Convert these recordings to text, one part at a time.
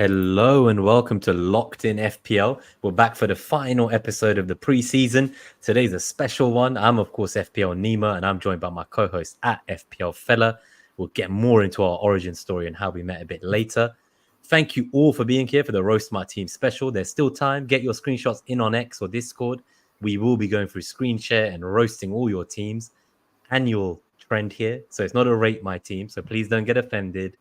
Hello and welcome to Locked In FPL. We're back for the final episode of the preseason. Today's a special one. I'm, of course, FPL Nima, and I'm joined by my co-host at FPL Fella. We'll get more into our origin story and how we met a bit later. Thank you all for being here for the Roast My Team special. There's still time. Get your screenshots in on X or Discord. We will be going through screen share and roasting all your teams. Annual trend here. So it's not a rate my team. So please don't get offended.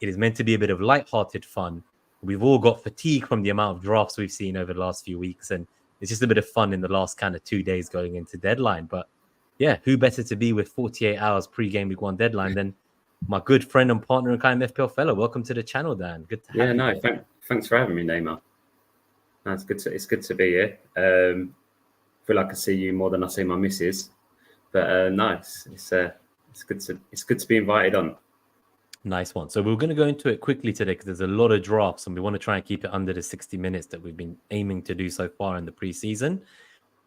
It is meant to be a bit of light-hearted fun. We've all got fatigue from the amount of drafts we've seen over the last few weeks, and it's just a bit of fun in the last kind of 2 days going into deadline. But yeah, who better to be with 48 hours pre-game week one deadline than my good friend and partner in crime, FPL Fella. Welcome to the channel, Dan. Good to have you. Thanks for having me, Nima. It's good to be here. I feel like I see you more than I see my missus, but nice. It's good to be invited on. Nice one. So we're going to go into it quickly today because there's a lot of drafts and we want to try and keep it under the 60 minutes that we've been aiming to do so far in the preseason.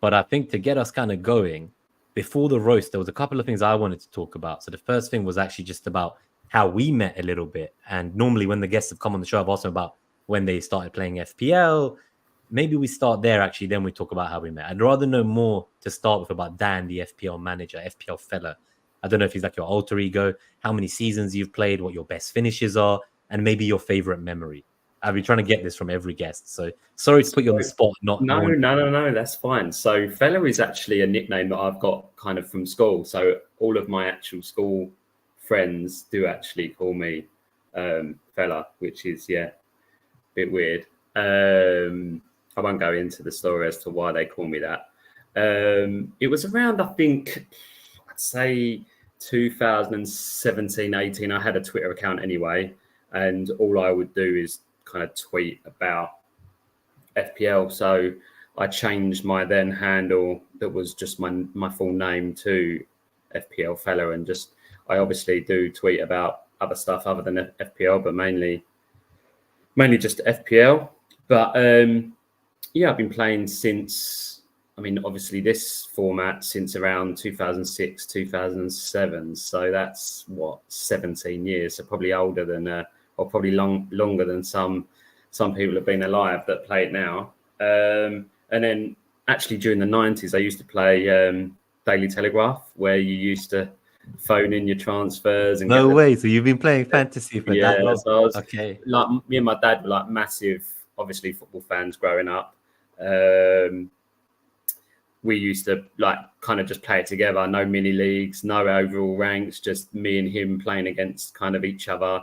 But I think to get us kind of going, before the roast, there was a couple of things I wanted to talk about. So the first thing was actually just about how we met a little bit. And normally when the guests have come on the show, I've asked them about when they started playing FPL. Maybe we start there, actually, then we talk about how we met. I'd rather know more to start with about Dan, the FPL manager, FPL Fella. I don't know if he's like your alter ego, how many seasons you've played, what your best finishes are, and maybe your favorite memory. I've been trying to get this from every guest. So sorry to put you on the spot. No, that's fine. So Fella is actually a nickname that I've got kind of from school. So all of my actual school friends do actually call me Fella, which is, a bit weird. I won't go into the story as to why they call me that. It was around, I think, I'd say 2017, 18, I had a Twitter account anyway, and all I would do is kind of tweet about FPL. So I changed my then handle that was just my full name to FPL Fella, and I obviously do tweet about other stuff other than FPL, but mainly just FPL. But I've been playing since, obviously this format since around 2006, 2007. So that's 17 years. So probably older than, or probably longer than some people have been alive that play it now. And then actually during the 90s, I used to play Daily Telegraph, where you used to phone in your transfers. And no way. So you've been playing fantasy for that long? So okay. Like me and my dad were like massive, obviously football fans growing up. We used to like kind of just play it together. No mini leagues, no overall ranks, just me and him playing against kind of each other.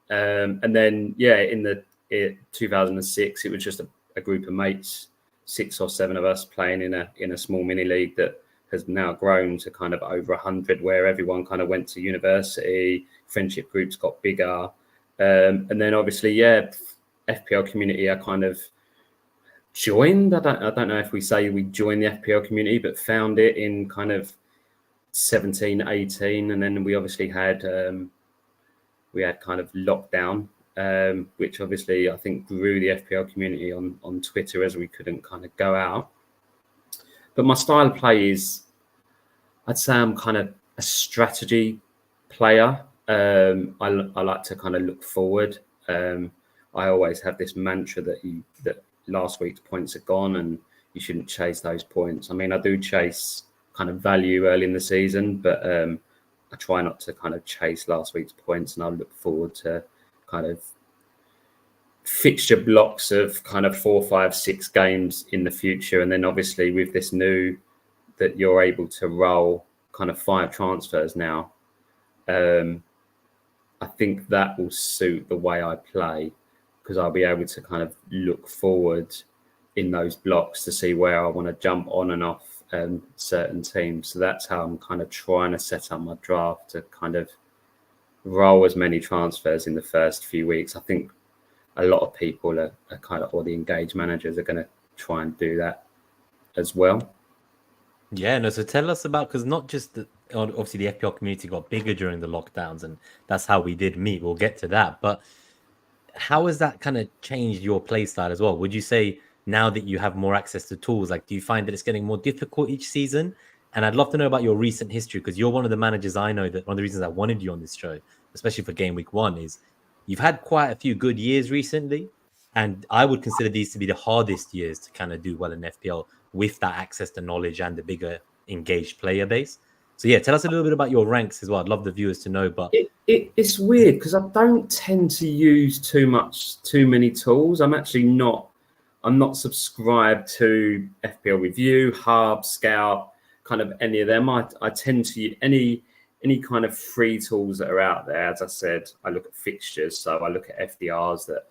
And then, in 2006, it was just a group of mates, 6 or 7 of us playing in a small mini league that has now grown to kind of over 100, where everyone kind of went to university, friendship groups got bigger. And then obviously, FPL community, I kind of joined. I don't know if we say we joined the FPL community, but found it in kind of 17, 18. And then we obviously had kind of lockdown, which obviously I think grew the FPL community on Twitter as we couldn't kind of go out. But my style of play is, I'd say I'm kind of a strategy player. I like to kind of look forward. I always have this mantra that last week's points are gone and you shouldn't chase those points. I do chase kind of value early in the season, but I try not to kind of chase last week's points, and I look forward to kind of fixture blocks of kind of 4, 5, 6 games in the future. And then obviously with this new that you're able to roll kind of 5 transfers now, I think that will suit the way I play, because I'll be able to kind of look forward in those blocks to see where I want to jump on and off certain teams. So that's how I'm kind of trying to set up my draft, to kind of roll as many transfers in the first few weeks. I think a lot of people are kind of, or the engaged managers are going to try and do that as well. Yeah, no, so tell us about, because not just obviously the FPL community got bigger during the lockdowns, and that's how we did meet. We'll get to that. But how has that kind of changed your play style as well? Would you say now that you have more access to tools, like, do you find that it's getting more difficult each season? And I'd love to know about your recent history, because you're one of the managers I know that one of the reasons I wanted you on this show, especially for game week 1, is you've had quite a few good years recently. And I would consider these to be the hardest years to kind of do well in FPL with that access to knowledge and the bigger engaged player base. So yeah, tell us a little bit about your ranks as well. I'd love the viewers to know. But it's weird because I don't tend to use too many tools. I'm not subscribed to FPL Review, Hub, Scout, kind of any of them. I tend to use any kind of free tools that are out there. As I said, I look at fixtures, so I look at FDRs that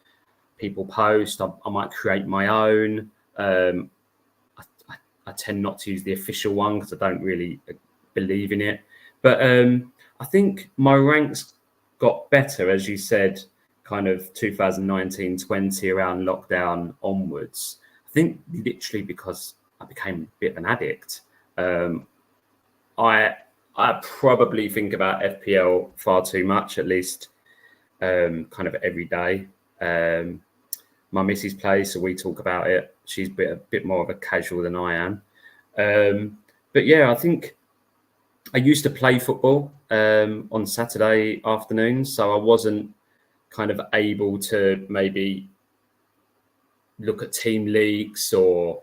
people post. I might create my own. I tend not to use the official one because I don't really believe in it. But I think my ranks got better, as you said, kind of 2019-20 around lockdown onwards. I think literally because I became a bit of an addict. I probably think about FPL far too much, at least kind of every day. My missus plays, so we talk about it. She's a bit more of a casual than I am. But yeah, I think I used to play football on Saturday afternoons, so I wasn't kind of able to maybe look at team leagues or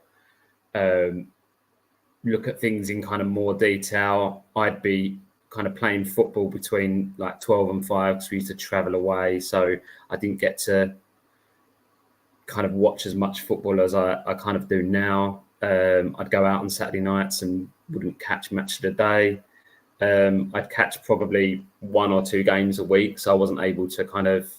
look at things in kind of more detail. I'd be kind of playing football between like 12 and 5 because we used to travel away, so I didn't get to kind of watch as much football as I kind of do now. I'd go out on Saturday nights and wouldn't catch match of the day. I'd catch probably 1 or 2 games a week, so I wasn't able to kind of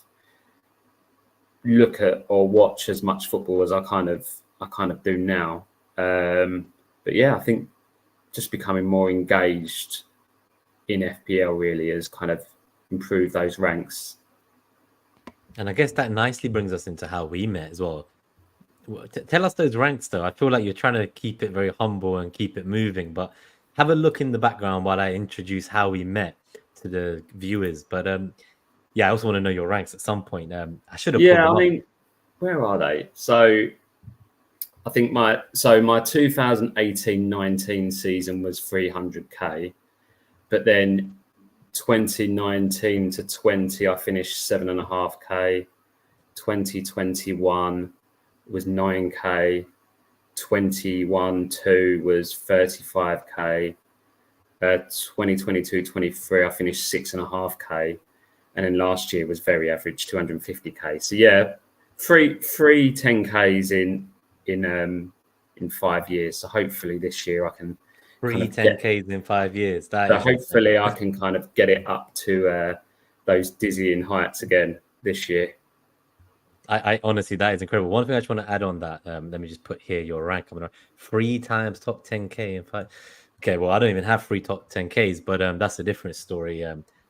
look at or watch as much football as I kind of do now. But yeah, I think just becoming more engaged in FPL really has kind of improved those ranks. And I guess that nicely brings us into how we met as well. Tell us those ranks, though. I feel like you're trying to keep it very humble and keep it moving, but have a look in the background while I introduce how we met to the viewers. But yeah, I also want to know your ranks at some point. I should have. Yeah, I mean, where are they? So I think my 2018-19 season was 300k, but then 2019 to 20, I finished 7.5k. 2021 was 9k. 21-2 was 35k. 2022-23, I finished 6.5k, and then last year was very average, 250k. So yeah, three 10ks in 5 years. So hopefully this year I can. 10Ks in 5 years. So hopefully I can kind of get it up to those dizzying heights again this year. I honestly, that is incredible. One thing I just want to add on that, let me just put here your rank. I'm going to 3 times top 10k in 5. Okay, well, I don't even have 3 top 10ks, but that's a different story.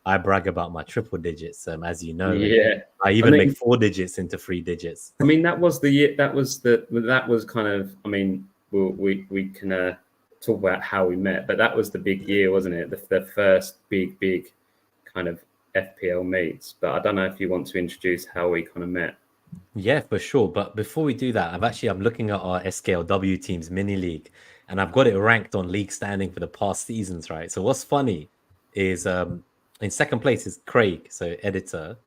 I brag about my triple digits, as you know. Yeah, I even make 4 digits into 3 digits. I mean, that was the year. That was kind of. I mean, we can talk about how we met, but that was the big year, wasn't it? The first big kind of FPL meets. But I don't know if you want to introduce how we kind of met. Yeah, for sure. But before we do that, I'm looking at our SKLW team's mini league, and I've got it ranked on league standing for the past seasons, right? So what's funny is in second place is Craig, so editor,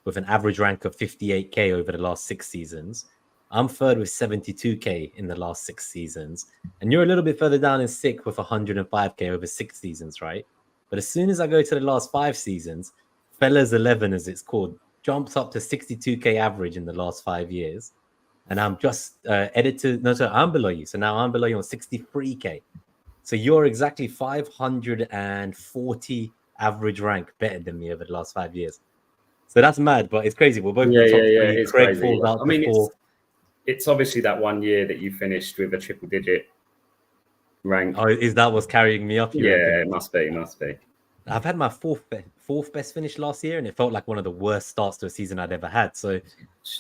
with an average rank of 58k over the last 6 seasons. I'm third with 72k in the last 6 seasons, and you're a little bit further down in sixth with 105k over 6 seasons, right? But as soon as I go to the last 5 seasons, Fella's 11, as it's called, jumps up to 62k average in the last 5 years, and I'm just I'm below you. So now I'm below you on 63k. So you're exactly 540 average rank better than me over the last 5 years. So that's mad, but it's crazy. We're both in the top 3. It's Craig crazy. falls out. I mean, it's obviously that 1 year that you finished with a triple digit rank. Oh, is that what's carrying me up? It must be. I've had my fourth best finish last year, and it felt like one of the worst starts to a season I'd ever had. So I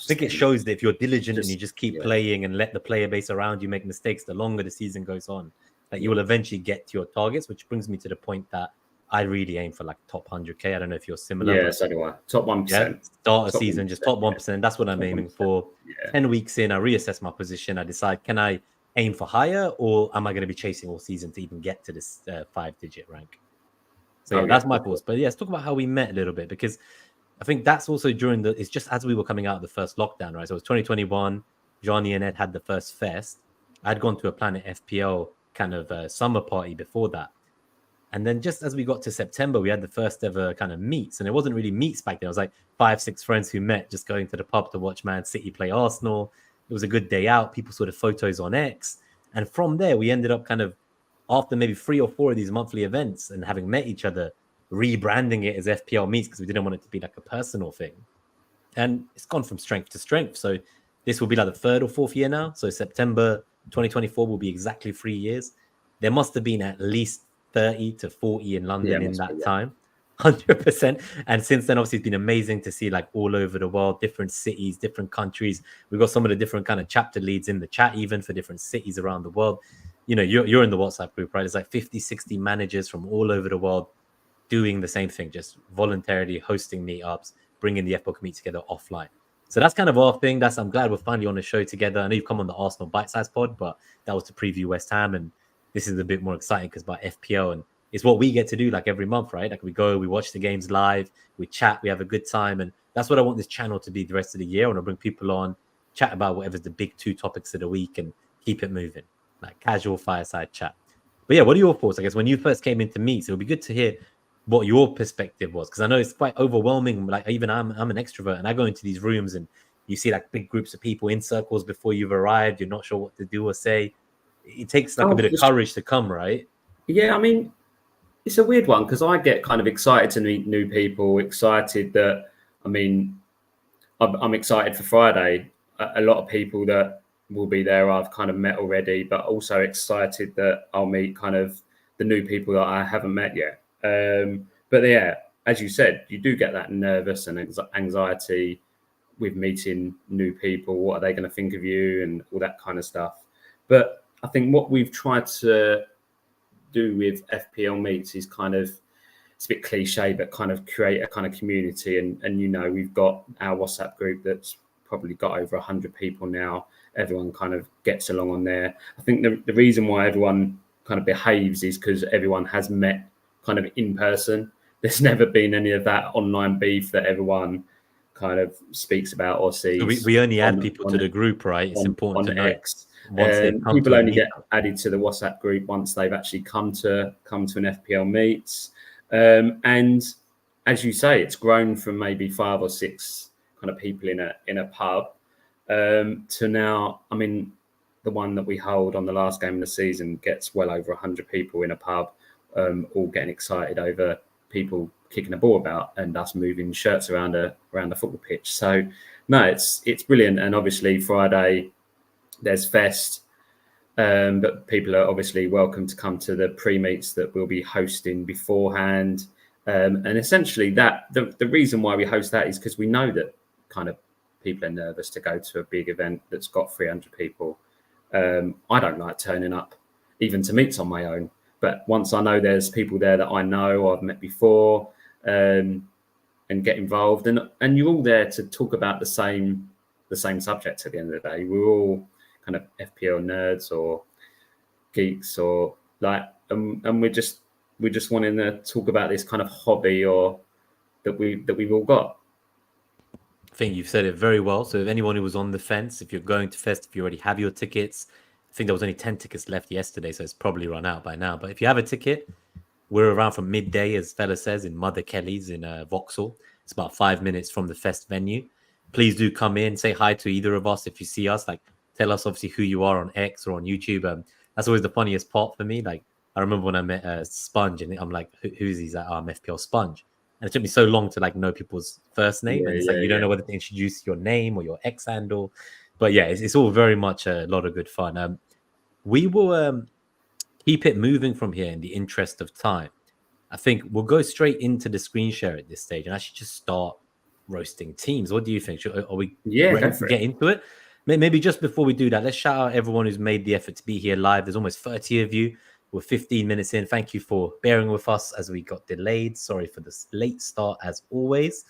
think it shows that if you're diligent and you just keep playing and let the player base around you make mistakes, the longer the season goes on, that you will eventually get to your targets, which brings me to the point that I really aim for like top 100k. I don't know if you're similar. Yeah, so do I. Top 1%. Yeah, start a season, just top 1%. That's what I'm aiming for. 10 weeks in, I reassess my position. I decide, can I aim for higher, or am I going to be chasing all season to even get to this 5-digit rank? So that's my thoughts. But yeah, let's talk about how we met a little bit, because I think that's also during it's just as we were coming out of the first lockdown, right? So it was 2021. Johnny and Ed had the first fest. I'd gone to a Planet FPL kind of summer party before that. And then just as we got to September, we had the first ever kind of meets. And it wasn't really meets back then. It was like 5-6 friends who met just going to the pub to watch Man City play Arsenal. It was a good day out. People saw the photos on X. And from there, we ended up kind of, after maybe 3 or 4 of these monthly events and having met each other, rebranding it as FPL Meets because we didn't want it to be like a personal thing. And it's gone from strength to strength. So this will be like the 3rd or 4th year now. So September 2024 will be exactly 3 years. There must have been at least 30 to 40 in London in that time. 100%. And since then, obviously, it's been amazing to see like all over the world, different cities, different countries. We've got some of the different kind of chapter leads in the chat, even for different cities around the world. You know, you're in the WhatsApp group, right? There's like 50, 60 managers from all over the world doing the same thing, just voluntarily hosting meetups, bringing the FPL community together offline. So that's kind of our thing. I'm glad we're finally on the show together. I know you've come on the Arsenal Bite Size Pod, but that was to preview West Ham. And this is a bit more exciting because by FPL, and it's what we get to do like every month, right? Like we go, we watch the games live, we chat, we have a good time. And that's what I want this channel to be the rest of the year. I want to bring people on, chat about whatever's the big 2 topics of the week and keep it moving, like casual fireside chat. But yeah, what are your thoughts? I guess when you first came into Meets, it would be good to hear what your perspective was, because I know it's quite overwhelming. Like even I'm an extrovert, and I go into these rooms and you see like big groups of people in circles before you've arrived. You're not sure what to do or say. It takes like a bit of courage to come, right? Yeah, I mean, it's a weird one because I get kind of excited to meet new people. Excited that, I mean, I'm excited for Friday. A lot of people that will be there I've kind of met already, but also excited that I'll meet kind of the new people that I haven't met yet. But yeah, as you said, you do get that nervous and anxiety with meeting new people. What are they going to think of you and all that kind of stuff? But I think what we've tried to do with FPL Meets is kind of, it's a bit cliche, but kind of create a kind of community. And you know, we've got our WhatsApp group that's probably got over 100 people now. Everyone kind of gets along on there. I think the reason why everyone kind of behaves is because everyone has met kind of in person. There's never been any of that online beef that everyone kind of speaks about or sees. So we only add people to the group, right? It's important to know. X. People only get added to the WhatsApp group once they've actually come to an FPL Meets. And as you say, it's grown from maybe 5 or 6 kind of people in a pub to now, I mean, the one that we hold on the last game of the season gets well over 100 people in a pub, all getting excited over people kicking a ball about and us moving shirts around the football pitch. So no, it's brilliant. And obviously Friday there's fest, but people are obviously welcome to come to the pre-meets that we'll be hosting beforehand. And essentially that the reason why we host that is because we know that kind of people are nervous to go to a big event that's got 300 people. I don't like turning up even to meets on my own, but once I know there's people there that I know or I've met before, and get involved, and you're all there to talk about the same subject at the end of the day. We're all kind of FPL nerds or geeks or like, and we're just wanting to talk about this kind of hobby or that we've all got. I think you've said it very well. So if anyone who was on the fence, if you're going to Fest, if you already have your tickets, I think there was only 10 tickets left yesterday, so it's probably run out by now. But if you have a ticket, we're around from midday, as Fella says, in Mother Kelly's in Vauxhall. It's about 5 minutes from the Fest venue. Please do come in, say hi to either of us if you see us. Like, tell us obviously who you are on X or on YouTube. That's always the funniest part for me. Like, I remember when I met Sponge, and I'm like, who's he? He's like, I'm FPL Sponge. And it took me so long to like know people's first name. Yeah, and it's like you don't know whether to introduce your name or your X handle. But yeah, it's all very much a lot of good fun. We will keep it moving from here in the interest of time. I think we'll go straight into the screen share at this stage and actually just start roasting teams. What do you think? Are we ready to get into it? Maybe just before we do that, let's shout out everyone who's made the effort to be here live. There's almost 30 of you. We're 15 minutes in. Thank you for bearing with us as we got delayed. Sorry for this late start as always.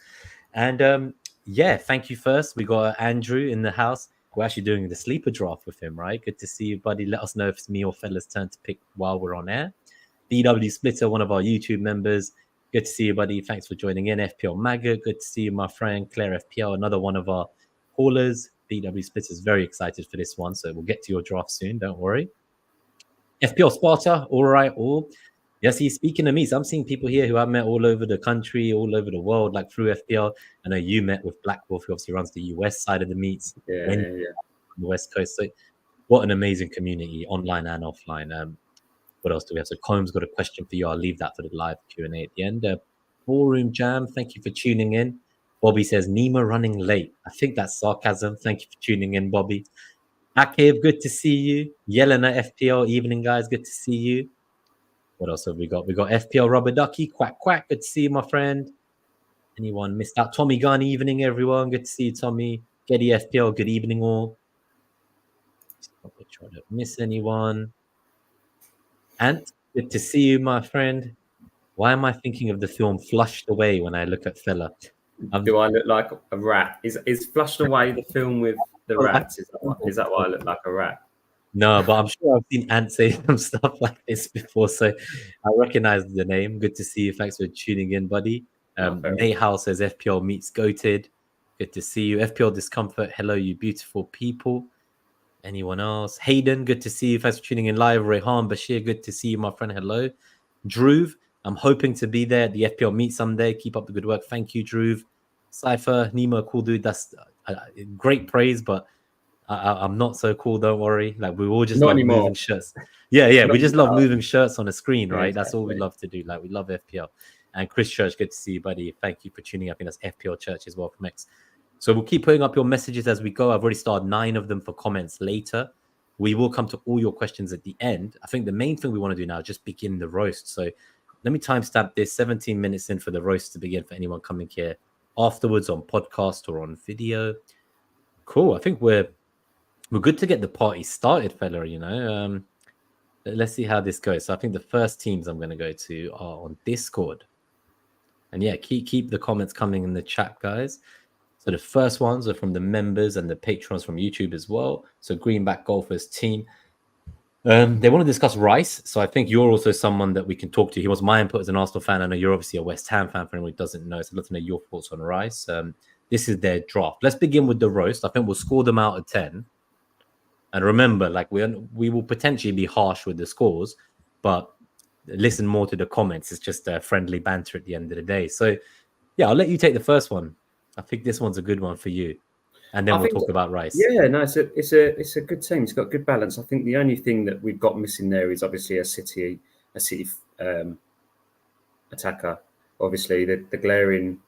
And yeah, thank you first. We got Andrew in the house. We're actually doing the sleeper draft with him, right? Good to see you, buddy. Let us know if it's me or Fella's turn to pick while we're on air. DW Splitter, one of our YouTube members. Good to see you, buddy. Thanks for joining in. FPL Maggot, good to see you, my friend. Claire FPL, another one of our callers. BW Splits is very excited for this one, so we'll get to your draft soon. Don't worry. FPL Sparta, all right, all. Yes, he's speaking to me. So I'm seeing people here who I've met all over the country, all over the world, like through FPL. I know you met with Black Wolf, who obviously runs the US side of the meets. Yeah, When yeah. on the West Coast. So what an amazing community, online and offline. What else do we have? So Combs got a question for you. I'll leave that for the live Q&A at the end. Ballroom Jam, thank you for tuning in. Bobby says, Nima running late. I think that's sarcasm. Thank you for tuning in, Bobby. Akib, good to see you. Yelena FPL, evening, guys. Good to see you. What else have we got? We got FPL Rubber Ducky, quack, quack. Good to see you, my friend. Anyone missed out? Tommy Gunn, evening, everyone. Good to see you, Tommy. Getty FPL, good evening, all. Make sure I don't miss anyone. Ant, good to see you, my friend. Why am I thinking of the film Flushed Away when I look at Fella? Do I look like a rat? Is Flushed Away the film with the rats? Is that why I look like a rat? No, but I'm sure I've seen Ant say some stuff like this before, so I recognize the name. Good to see you. Thanks for tuning in, buddy. Nate Howe says FPL Meets Goated. Good to see you. FPL Discomfort. Hello, you beautiful people. Anyone else? Hayden, good to see you. Thanks for tuning in live. Rehan Bashir, good to see you, my friend. Hello. Dhruv, I'm hoping to be there at the FPL Meet someday. Keep up the good work. Thank you, Dhruv. Cypher, Nima, cool dude. That's great praise, but I'm not so cool. Don't worry. Like we all just love moving shirts. Yeah. We just love moving shirts on a screen, right? That's all we love to do. Like we love FPL. And Chris Church, good to see you, buddy. Thank you for tuning up. I think that's FPL Church as well from X. So we'll keep putting up your messages as we go. I've already started 9 of them for comments later. We will come to all your questions at the end. I think the main thing we want to do now is just begin the roast. So let me timestamp this 17 minutes in for the roast to begin for anyone coming here afterwards on podcast or on video. Cool. I think we're good to get the party started, fella, you know. Let's see how this goes. So I think the first teams I'm going to go to are on Discord. And yeah, keep the comments coming in the chat, guys. So the first ones are from the members and the patrons from YouTube as well. So Greenback Golfers team. They want to discuss Rice. So I think you're also someone that we can talk to. He was my input as an Arsenal fan. I know you're obviously a West Ham fan for anyone who doesn't know. So I'd love to know your thoughts on Rice. This is their draft. Let's begin with the roast. I think we'll score them out of 10. And remember, like we will potentially be harsh with the scores, but listen more to the comments. It's just a friendly banter at the end of the day. So yeah, I'll let you take the first one. I think this one's a good one for you, and then we'll talk about Rice. Yeah, no, it's a good team. It's got good balance. I think the only thing that we've got missing there is obviously a City attacker. Obviously, the glaring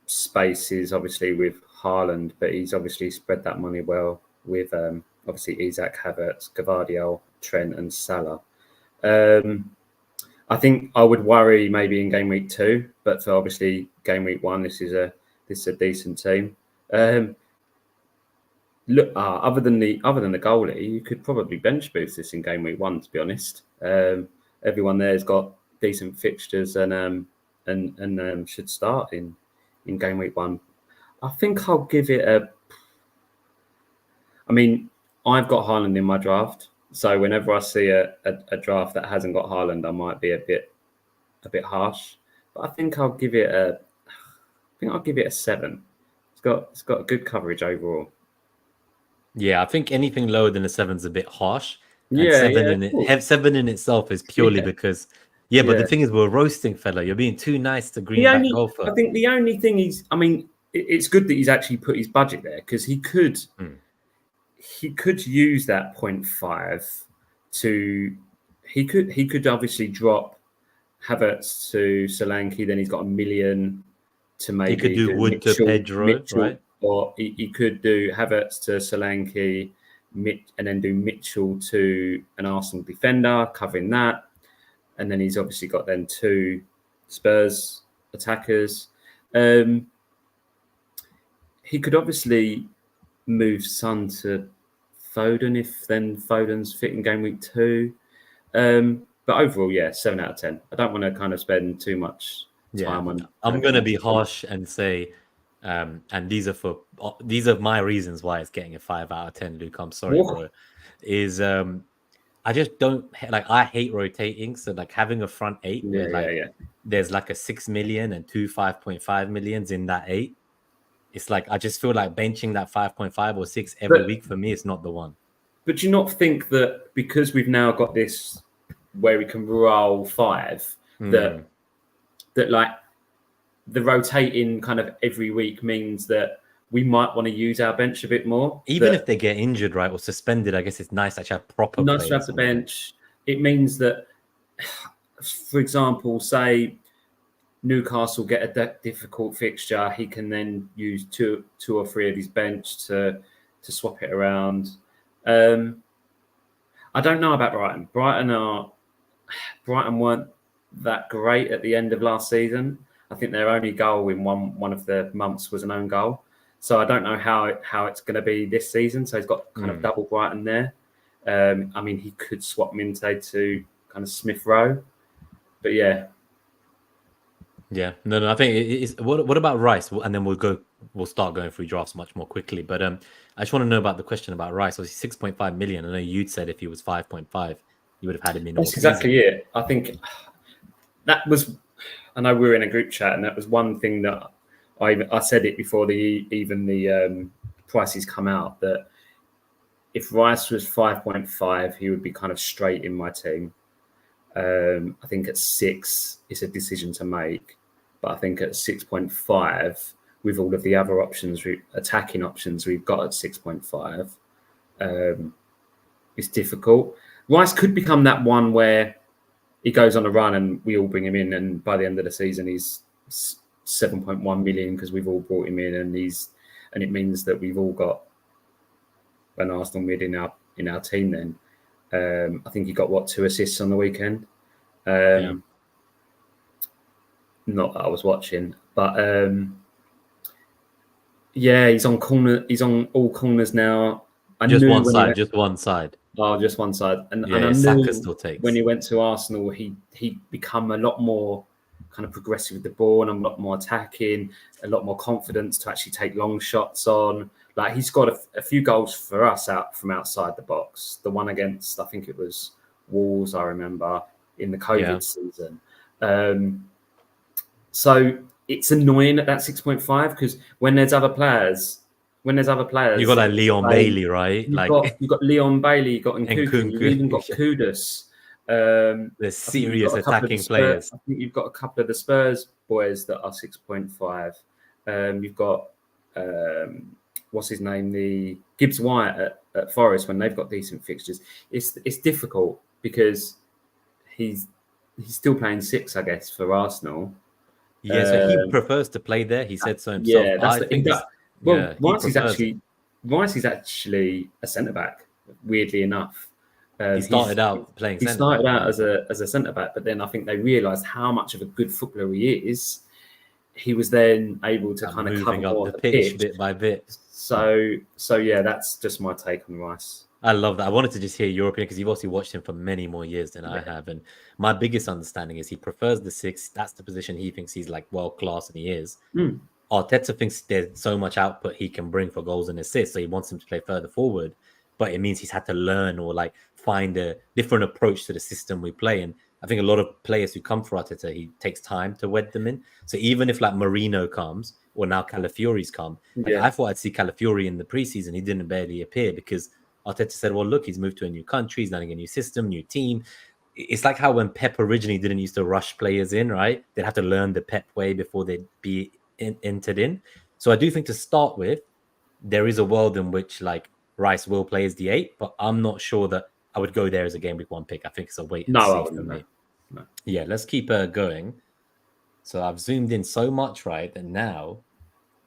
space is obviously with Haaland, but he's obviously spread that money well with obviously Isaac, Havertz, Gvardiol, Trent, and Salah. I think I would worry maybe in game week 2, but for obviously game week 1, this is a decent team. Look, other than the goalie, you could probably bench boost this in game week 1. To be honest, everyone there's got decent fixtures and should start in game week 1. I think I'll give it a. I mean, I've got Haaland in my draft. So whenever I see a draft that hasn't got Haaland, I might be a bit harsh. But I think I'll give it a 7. It's got good coverage overall. Yeah, I think anything lower than a 7 is a bit harsh. And Yeah, 7 in itself is purely because but the thing is we're roasting, fella. You're being too nice to Greenback Golfer. I think the only thing is, I mean, it's good that he's actually put his budget there because he could use that 0.5 to he could obviously drop Havertz to Solanke, then he's got $1 million to maybe he could do Wood to Pedro, right? Or he could do Havertz to Solanke, and then do Mitchell to an Arsenal defender, covering that. And then he's obviously got then 2 Spurs attackers. He could obviously move Son to Foden if then Foden's fit in game week 2. But overall, 7 out of 10. I don't want to kind of spend too much time on. I'm going to be harsh and say, and these are my reasons why it's getting a 5 out of 10. Luke, I'm sorry, bro. Is I just don't like. I hate rotating. So like having a front eight where Yeah. there's like a 6 million and two 5.5 millions in that eight. It's like I just feel like benching that 5.5 or 6 every week for me is not the one. But do you not think that because we've now got this where we can roll 5, that like the rotating kind of every week means that we might want to use our bench a bit more? Even if they get injured, right, or suspended, I guess it's nice to actually have proper nice to players have the on bench. It means that, for example, say Newcastle get a difficult fixture, he can then use two or three of his bench to swap it around. I don't know about Brighton. Brighton weren't that great at the end of last season. I think their only goal in one of the months was an own goal. So I don't know how it's going to be this season. So he's got kind of double Brighton there. I mean, he could swap Minte to kind of Smith Rowe, but yeah. Yeah, no, I think it's what about Rice? And then we'll start going through drafts much more quickly. But I just want to know about the question about Rice. Obviously, 6.5 million. I know you'd said if he was 5.5, you would have had him in all That's season. exactly it. I think that was. I know we were in a group chat, and that was one thing that I said it before even the prices come out, that if Rice was 5.5, he would be kind of straight in my team. I think at 6, it's a decision to make. But I think at 6.5, with all of the other options, attacking options we've got at 6.5, it's difficult. Rice could become that one where he goes on a run and we all bring him in, and by the end of the season, he's 7.1 million because we've all brought him in, and it means that we've all got an Arsenal mid in our team. Then I think he got 2 assists on the weekend. Not that I was watching, but he's on corner. He's on all corners now. Just one side. Oh, just one side. And I knew Saka still takes. When he went to Arsenal, he'd become a lot more kind of progressive with the ball and a lot more attacking, a lot more confidence to actually take long shots on. Like, he's got a few goals for us out from outside the box. The one against, I think it was Wolves, I remember, in the COVID season. So it's annoying at that 6.5 because when there's other players, you got like Leon Bailey, right? You've got Leon Bailey, you've got Nkunku, you've even got Kudus. There's serious attacking players. I think you've got a couple of the Spurs boys that are 6.5. You've got what's his name, the Gibbs White at Forest, when they've got decent fixtures. It's difficult because he's still playing 6, I guess, for Arsenal. Yeah, so he prefers to play there. He said so himself. Yeah, that's the thing. Rice is actually a centre back. Weirdly enough, he started out playing. He started out as a centre back, but then I think they realised how much of a good footballer he is. He was then able to kind of cover up the pitch bit by bit. So yeah, that's just my take on Rice. I love that. I wanted to just hear your opinion because you've also watched him for many more years than I have. And my biggest understanding is he prefers the 6. That's the position he thinks he's like world class, and he is. Arteta thinks there's so much output he can bring for goals and assists, so he wants him to play further forward. But it means he's had to learn or like find a different approach to the system we play. And I think a lot of players who come for Arteta, he takes time to wed them in. So even if like Marino comes or now Calafiori's come, I thought I'd see Calafiori in the preseason. He didn't barely appear because Arteta said, well, look, he's moved to a new country, he's learning a new system, new team. It's like how when Pep originally didn't used to rush players in, right? They'd have to learn the Pep way before they'd be entered in. So I do think to start with, there is a world in which like Rice will play as the 8, but I'm not sure that I would go there as a game week 1 pick. I think it's a wait and see for me. No. Yeah, let's keep going. So I've zoomed in so much, right, that now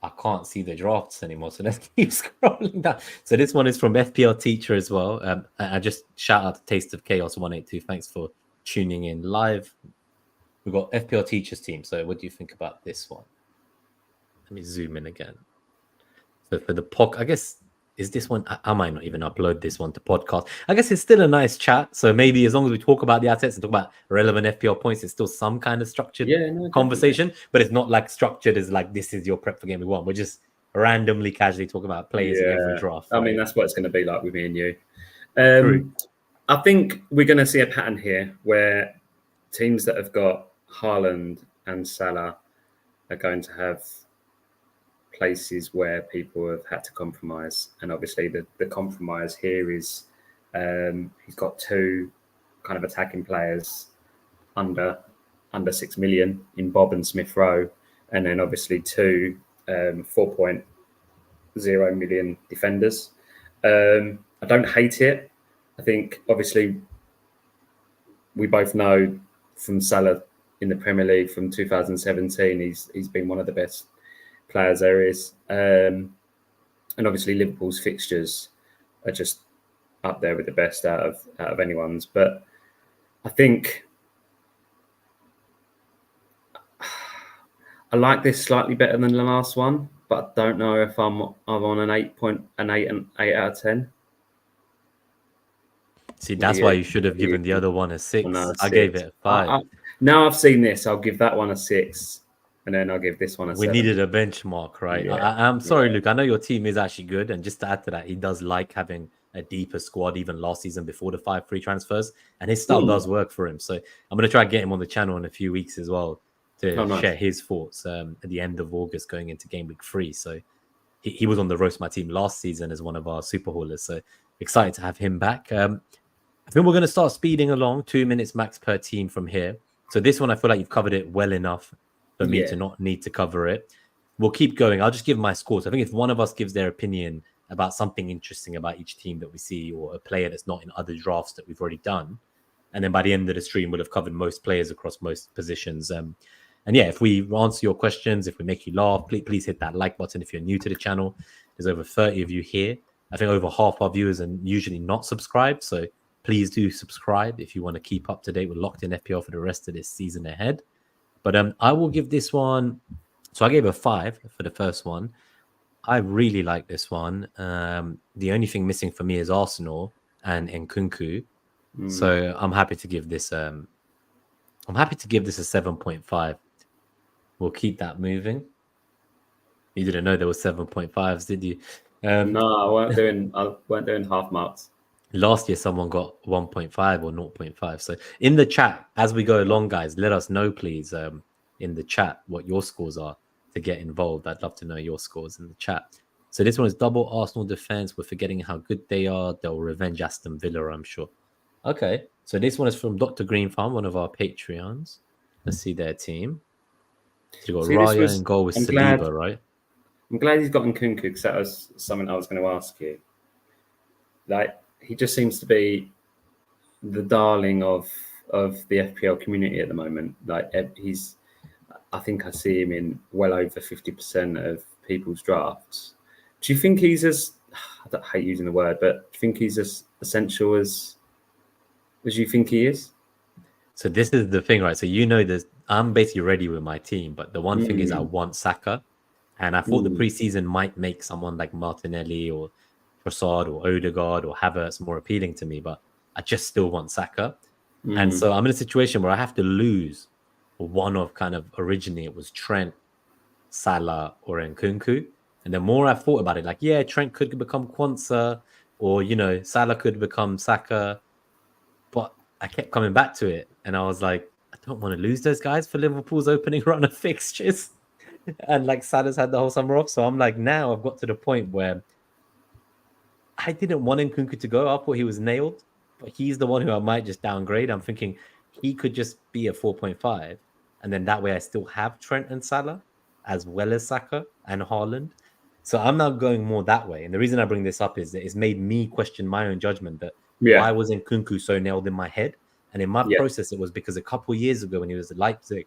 I can't see the drafts anymore. So let's keep scrolling down. So this one is from FPL Teacher as well. I just shout out to Taste of Chaos 182. Thanks for tuning in live. We've got FPL Teachers team. So what do you think about this one? Let me zoom in again. So for the POC, I guess, is this one, I might not even upload this one to podcast. I guess it's still a nice chat. So maybe as long as we talk about the assets and talk about relevant FPL points, it's still some kind of structured conversation, but it's not like structured as like, this is your prep for game week 1. We're just randomly, casually talking about players in every draft. Right? I mean, that's what it's going to be like with me and you. True. I think we're going to see a pattern here where teams that have got Haaland and Salah are going to have places where people have had to compromise. And obviously the compromise here is he's got two kind of attacking players under 6 million in Bob and Smith Rowe, and then obviously two 4.0 million defenders. I don't hate it. I think obviously we both know from Salah in the Premier League from 2017, he's been one of the best players there is. And obviously Liverpool's fixtures are just up there with the best out of anyone's. But I think I like this slightly better than the last one, but I don't know if I'm on an 8 out of 10. See, that's why you should have given the other one a 6. No, I gave it a 5. Now I've seen this, I'll give that one a 6, and then I'll give this one a 7. We needed a benchmark, right? Yeah. I'm sorry, Luke. I know your team is actually good, and just to add to that, he does like having a deeper squad. Even last season, before the 5 free transfers, and his style does work for him. So I'm going to try to get him on the channel in a few weeks as well to share his thoughts at the end of August, going into game week 3. So he was on the roast my team last season as one of our super haulers. So excited to have him back. I think we're going to start speeding along, 2 minutes max per team from here. So this one, I feel like you've covered it well enough for me to not need to cover it. We'll keep going. I'll just give my scores. I think if one of us gives their opinion about something interesting about each team that we see, or a player that's not in other drafts that we've already done, and then by the end of the stream, we'll have covered most players across most positions. And yeah, if we answer your questions, if we make you laugh, please hit that like button. If you're new to the channel, there's over 30 of you here. I think over half our viewers are usually not subscribed. So please do subscribe if you want to keep up to date with Locked In FPL for the rest of this season ahead. But I will give this one. So I gave a 5 for the first one. I really like this one. The only thing missing for me is Arsenal and Nkunku. So I'm happy to give this. I'm happy to give this a 7.5. We'll keep that moving. You didn't know there were 7.5s, did you? No, I weren't doing half marks. Last year, someone got 1.5 or 0.5. So in the chat, as we go along, guys, let us know, please, in the chat what your scores are to get involved. I'd love to know your scores in the chat. So this one is double Arsenal defense. We're forgetting how good they are. They'll revenge Aston Villa, I'm sure. Okay, so this one is from Dr. Green Farm, one of our Patreons. Let's see their team. So you got Raya in goal with Saliba, right? I'm glad he's got Nkunku, because that was something I was going to ask you. Like, he just seems to be the darling of the FPL community at the moment. Like, I think I see him in well over 50% of people's drafts. Do you think he's I hate using the word, but do you think he's as essential as you think he is? So this is the thing, right? So this, I'm basically ready with my team, but the one thing is I want Saka, and I thought the preseason might make someone like Martinelli or Trossard or Odegaard or Havertz more appealing to me, but I just still want Saka. And so I'm in a situation where I have to lose one of kind of originally it was Trent, Salah, or Nkunku. And the more I've thought about it, like, yeah, Trent could become Kwanzaa, or, Salah could become Saka. But I kept coming back to it. And I was like, I don't want to lose those guys for Liverpool's opening run of fixtures. And like Salah's had the whole summer off. So I'm like, now I've got to the point where I didn't want Nkunku to go. I thought he was nailed, but he's the one who I might just downgrade. I'm thinking he could just be a 4.5. And then that way I still have Trent and Salah as well as Saka and Haaland. So I'm now going more that way. And the reason I bring this up is that it's made me question my own judgment that why was Nkunku so nailed in my head? And in my process, it was because a couple of years ago when he was at Leipzig,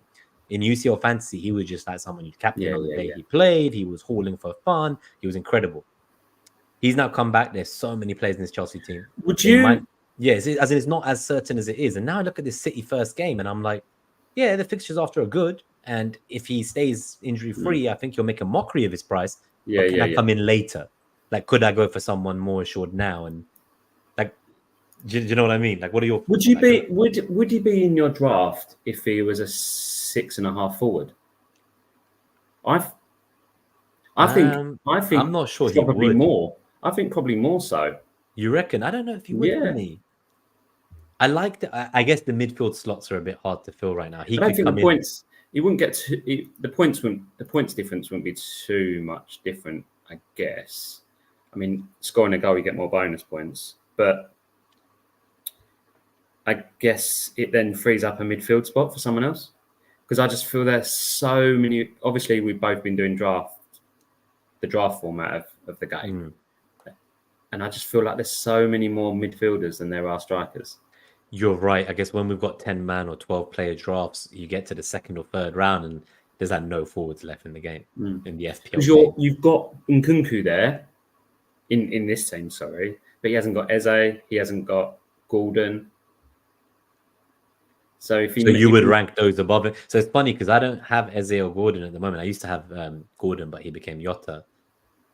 in UCL Fantasy, he was just like someone you'd captain on the day he played. He was hauling for fun. He was incredible. He's now come back. There's so many players in this Chelsea team. Would you? Yes, as in it's not as certain as it is. And now I look at this City first game and I'm like, yeah, the fixtures after are good. And if he stays injury-free, I think you'll make a mockery of his price. But can I come in later? Like, could I go for someone more assured now? And like, do you know what I mean? Like, what are your would you be? Would he be in your draft if he was a 6.5 forward? I think I'm not sure probably he would. more. I think probably more so. You reckon? I don't know if he would. Yeah. Me. I like I guess the midfield slots are a bit hard to fill right now. He I don't could think come the in. points. You wouldn't get the points difference wouldn't be too much different, I guess. I mean, scoring a goal, you get more bonus points, but I guess it then frees up a midfield spot for someone else. Because I just feel there's so many. Obviously, we've both been doing the draft format of the game, and I just feel like there's so many more midfielders than there are strikers. You're right. I guess when we've got 10-man or 12-player drafts, you get to the second or third round, and there's like no forwards left in the game in the FPL Because game. you've got Nkunku there in this team, sorry, but he hasn't got Eze, he hasn't got Gordon. So you would rank those above it. So it's funny because I don't have Eze or Gordon at the moment. I used to have Gordon, but he became Jota.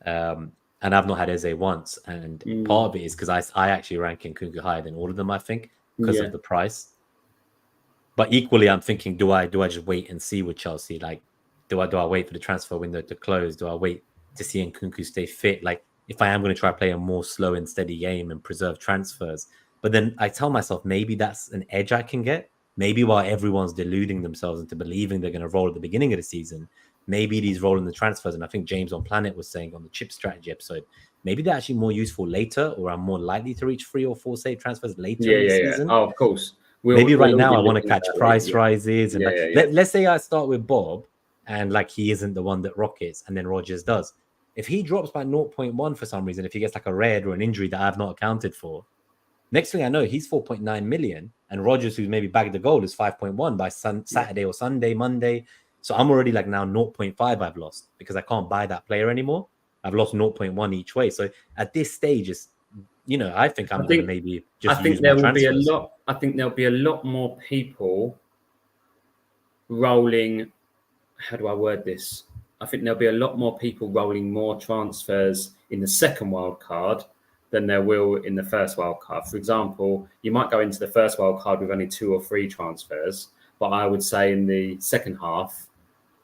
And I've not had Eze once. And part of it is because I actually rank Nkunku higher than all of them, I think, because of the price. But equally, I'm thinking, do I just wait and see with Chelsea? Like, do I wait for the transfer window to close? Do I wait to see Nkunku stay fit? Like, if I am going to try to play a more slow and steady game and preserve transfers. But then I tell myself, maybe that's an edge I can get. Maybe while everyone's deluding themselves into believing they're going to roll at the beginning of the season, maybe these rolling the transfers. And I think James on Planet was saying on the chip strategy episode, maybe they're actually more useful later, or I'm more likely to reach 3 or 4 save transfers later in the season. Oh, of course. Maybe right now I want to catch price rises. And let's say I start with Bob and like he isn't the one that rockets and then Rodgers does. If he drops by 0.1 for some reason, if he gets like a red or an injury that I've not accounted for, next thing I know, he's 4.9 million. And Rodgers, who's maybe bagged the goal, is 5.1 by Saturday or Sunday, Monday. So I'm already like now 0.5 I've lost because I can't buy that player anymore. I've lost 0.1 each way. So at this stage, it's, I think I'm going to maybe just use more transfers. I think there'll be a lot more people rolling. How do I word this? I think there'll be a lot more people rolling more transfers in the second wild card than there will in the first wild card. For example, you might go into the first wild card with only 2 or 3 transfers, but I would say in the second half,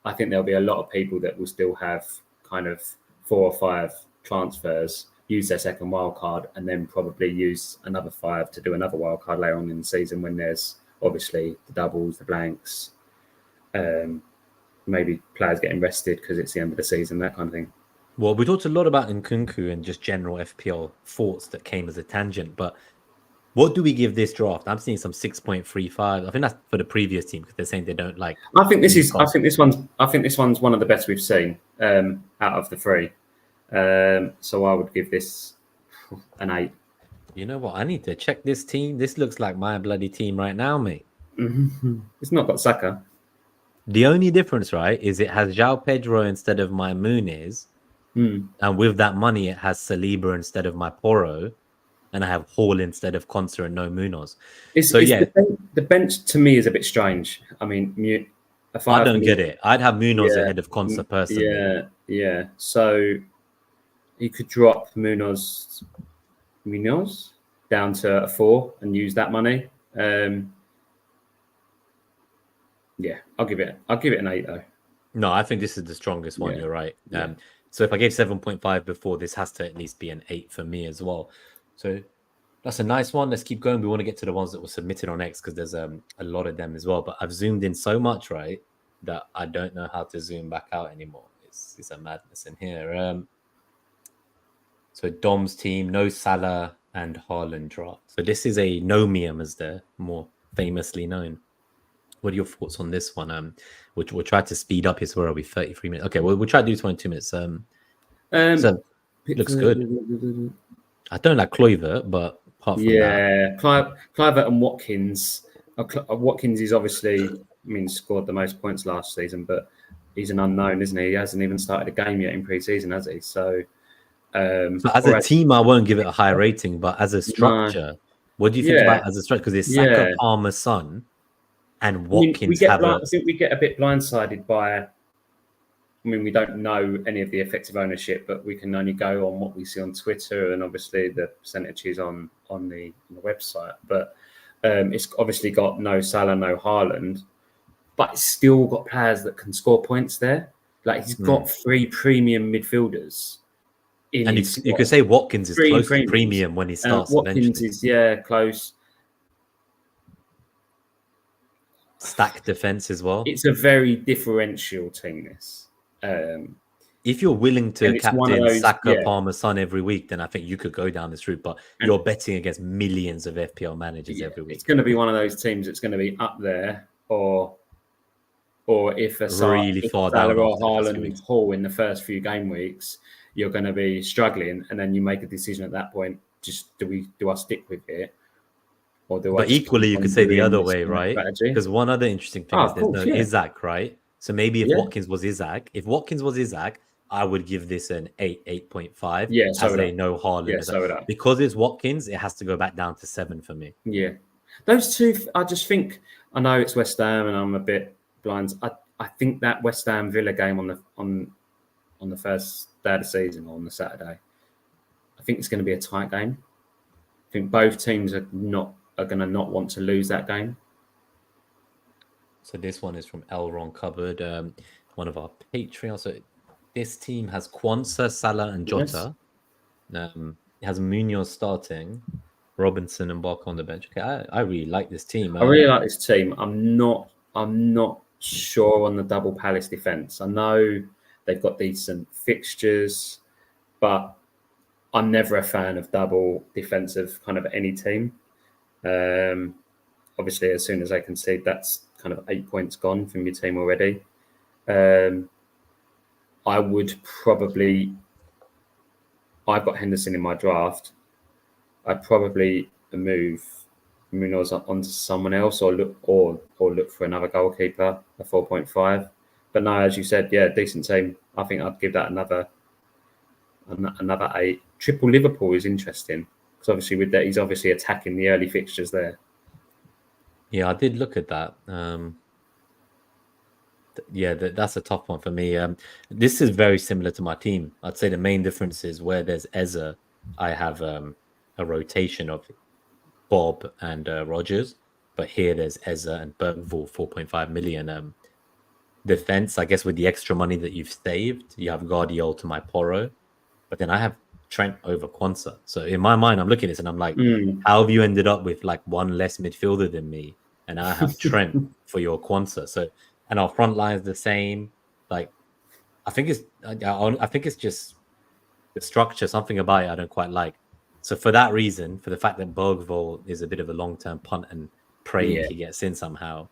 I think there'll be a lot of people that will still have kind of 4 or 5 transfers, use their second wild card, and then probably use another 5 to do another wild card later on in the season when there's obviously the doubles, the blanks, maybe players getting rested because it's the end of the season, that kind of thing. Well, we talked a lot about Nkunku and just general FPL thoughts that came as a tangent, but what do we give this draft? I'm seeing some 6.35. I think that's for the previous team because they're saying they don't like. I think this one's one of the best we've seen out of the 3. So I would give this an 8. You know what? I need to check this team. This looks like my bloody team right now, mate. It's not got Saka. The only difference, right, is it has João Pedro instead of my Muniz. And with that money, it has Saliba instead of my Porro. And I have Hall instead of Konsa and no Munoz. The bench to me is a bit strange. I mean, I don't get it. I'd have Munoz ahead of Konsa personally. Yeah. So you could drop Munoz down to a 4 and use that money. I'll give it an 8 though. No, I think this is the strongest one. You're right. So if I gave 7.5 before, this has to at least be an 8 for me as well. So that's a nice one. Let's keep going. We want to get to the ones that were submitted on X because there's a lot of them as well. But I've zoomed in so much, right, that I don't know how to zoom back out anymore. It's a madness in here. So Dom's team, no Salah and Haaland draft. So this is a nomium, as they're more famously known. What are your thoughts on this one? We'll try to speed up. Where are we? 33 minutes. Okay, we'll try to do 22 minutes. So looks good. I don't like Kluivert, but apart from that, Kluivert and Watkins. Watkins is obviously, scored the most points last season, but he's an unknown, isn't he? He hasn't even started a game yet in pre-season, has he? So as a team, I won't give it a high rating, but as a structure, what do you think about as a structure? Because it's Saka, Palmer, Son. And Watkins I think we get a bit blindsided by. We don't know any of the effective ownership, but we can only go on what we see on Twitter and obviously the percentages on the website. But it's obviously got no Salah, no Haaland, but it's still got players that can score points there. Like he's got 3 premium midfielders. And you could say Watkins is close to premium when he starts. Watkins is close. stacked defense as well. It's a very differential team. This. If you're willing to And it's one of captain those- Saka, yeah. Palmer, Son every week, then I think you could go down this route. But And- you're betting against millions of FPL managers every week. It's going to be one of those teams that's going to be up there, or if a Really far down Salah or after the first few Haaland weeks. haul in the first few game weeks, you're going to be struggling, and then you make a decision at that point: just do I stick with it, or do I? But just equally, keep you on could say the doing other this way, kind of right? strategy? Because one other interesting thing Oh, is of there's course, no yeah. Isaac, right? So maybe if Yeah. Watkins was Isaac, I would give this an 8.5. Yeah, so as would a I. no Haaland. Yeah, as so a- would I. Because it's Watkins, it has to go back down to 7 for me. Yeah, those two. I just think I know it's West Ham, and I'm a bit blind. I think that West Ham Villa game on the first day of the season, or on the Saturday, I think it's going to be a tight game. I think both teams are going to not want to lose that game. So this one is from Elron Cupboard, one of our Patreons. So this team has Kwanzaa, Salah, and Jota. Yes. It has Munoz starting, Robinson and Barker on the bench. Okay, I really like this team. I really like this team. I'm not sure on the double Palace defense. I know they've got decent fixtures, but I'm never a fan of double defensive kind of any team. Obviously, as soon as I concede, that's kind of 8 points gone from your team already. I would probably. I've got Henderson in my draft. I'd probably move Munoz onto someone else, or look for another goalkeeper, a 4.5. But no, as you said, yeah, decent team. I think I'd give that another 8. Triple Liverpool is interesting because obviously with that, he's obviously attacking the early fixtures there. Yeah, I did look at that. Yeah, that's a tough one for me. This is very similar to my team. I'd say the main difference is where there's Eza, I have a rotation of Bob and Rogers, but here there's Eza and Bergvall, 4.5 million. Defense, I guess with the extra money that you've saved, you have Guardiola to my Porro, but then I have Trent over Kwanzaa. So in my mind, I'm looking at this and I'm like, how have you ended up with like one less midfielder than me? And I have Trent for your Kwanzaa. So, and our front line is the same. Like, I think it's just the structure, something about it I don't quite like. So for that reason, for the fact that Bergvall is a bit of a long-term punt and praying he gets in somehow,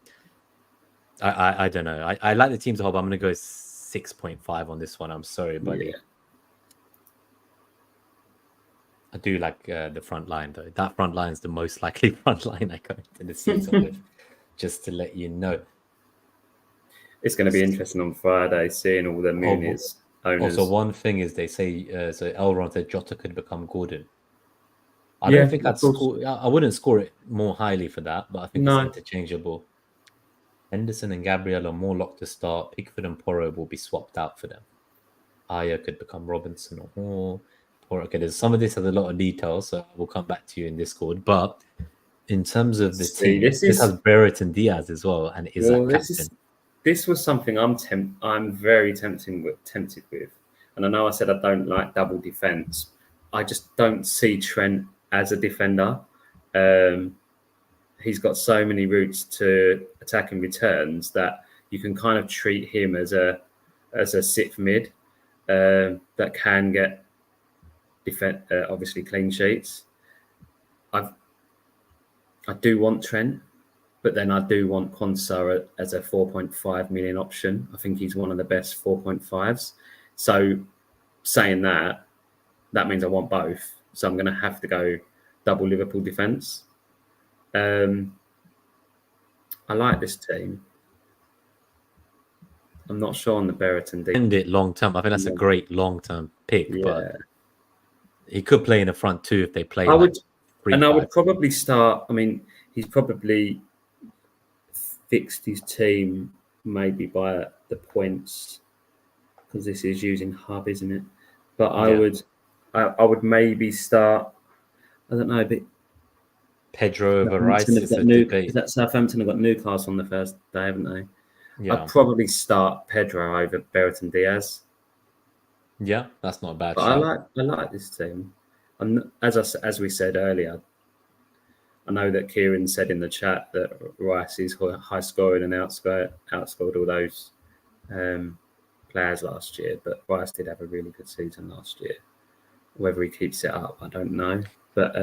I don't know. I like the team as a whole, but I'm going to go 6.5 on this one. I'm sorry, buddy. Yeah. I do like the front line, though. That front line is the most likely front line I go into the season with, just to let you know. It's going to be interesting on Friday, seeing all the Muniz owners. Also, one thing is they say, so Elron said Jota could become Gordon. I don't think I'd score. I wouldn't score it more highly for that, but I think it's interchangeable. Henderson and Gabriel are more locked to start. Pickford and Porro will be swapped out for them. Aya could become Robinson or Hall. Okay, there's some of this has a lot of details, so we'll come back to you in Discord. But in terms of the team, this has Barrett and Diaz as well, and is that captain? This was something I'm very tempted with, and I know I said I don't like double defense. I just don't see Trent as a defender. He's got so many routes to attacking returns that you can kind of treat him as a sixth mid that can get obviously clean sheets. I do want Trent, but then I do want Kwanzaa as a 4.5 million option. I think he's one of the best 4.5s. So saying that means I want both. So I'm going to have to go double Liverpool defence. I like this team. I'm not sure on the Berreton defense. End it long term. I think that's a great long term pick, but he could play in the front too if they play. I would probably start. I mean, he's probably fixed his team maybe by the points because this is using hub, isn't it? But I would maybe start. I don't know, but Pedro over Rice is a debate. Is that Southampton have got Newcastle on the first day, haven't they? Yeah. I'd probably start Pedro over Berreton Diaz. Yeah, that's not a bad shot. I like this team. As we said earlier, I know that Kieran said in the chat that Rice is high scoring and outscored all those players last year, but Rice did have a really good season last year. Whether he keeps it up, I don't know. But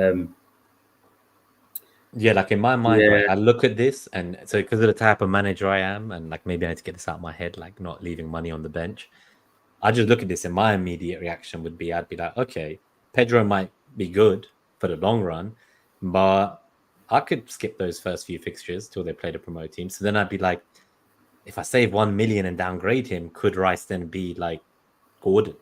yeah, like in my mind, right, I look at this, and so because of the type of manager I am, and like maybe I need to get this out of my head, like not leaving money on the bench. I just look at this, and my immediate reaction would be, I'd be like, okay, Pedro might be good for the long run, but I could skip those first few fixtures till they play the promote team. So then I'd be like, if I save 1 million and downgrade him, could Rice then be like Gordon?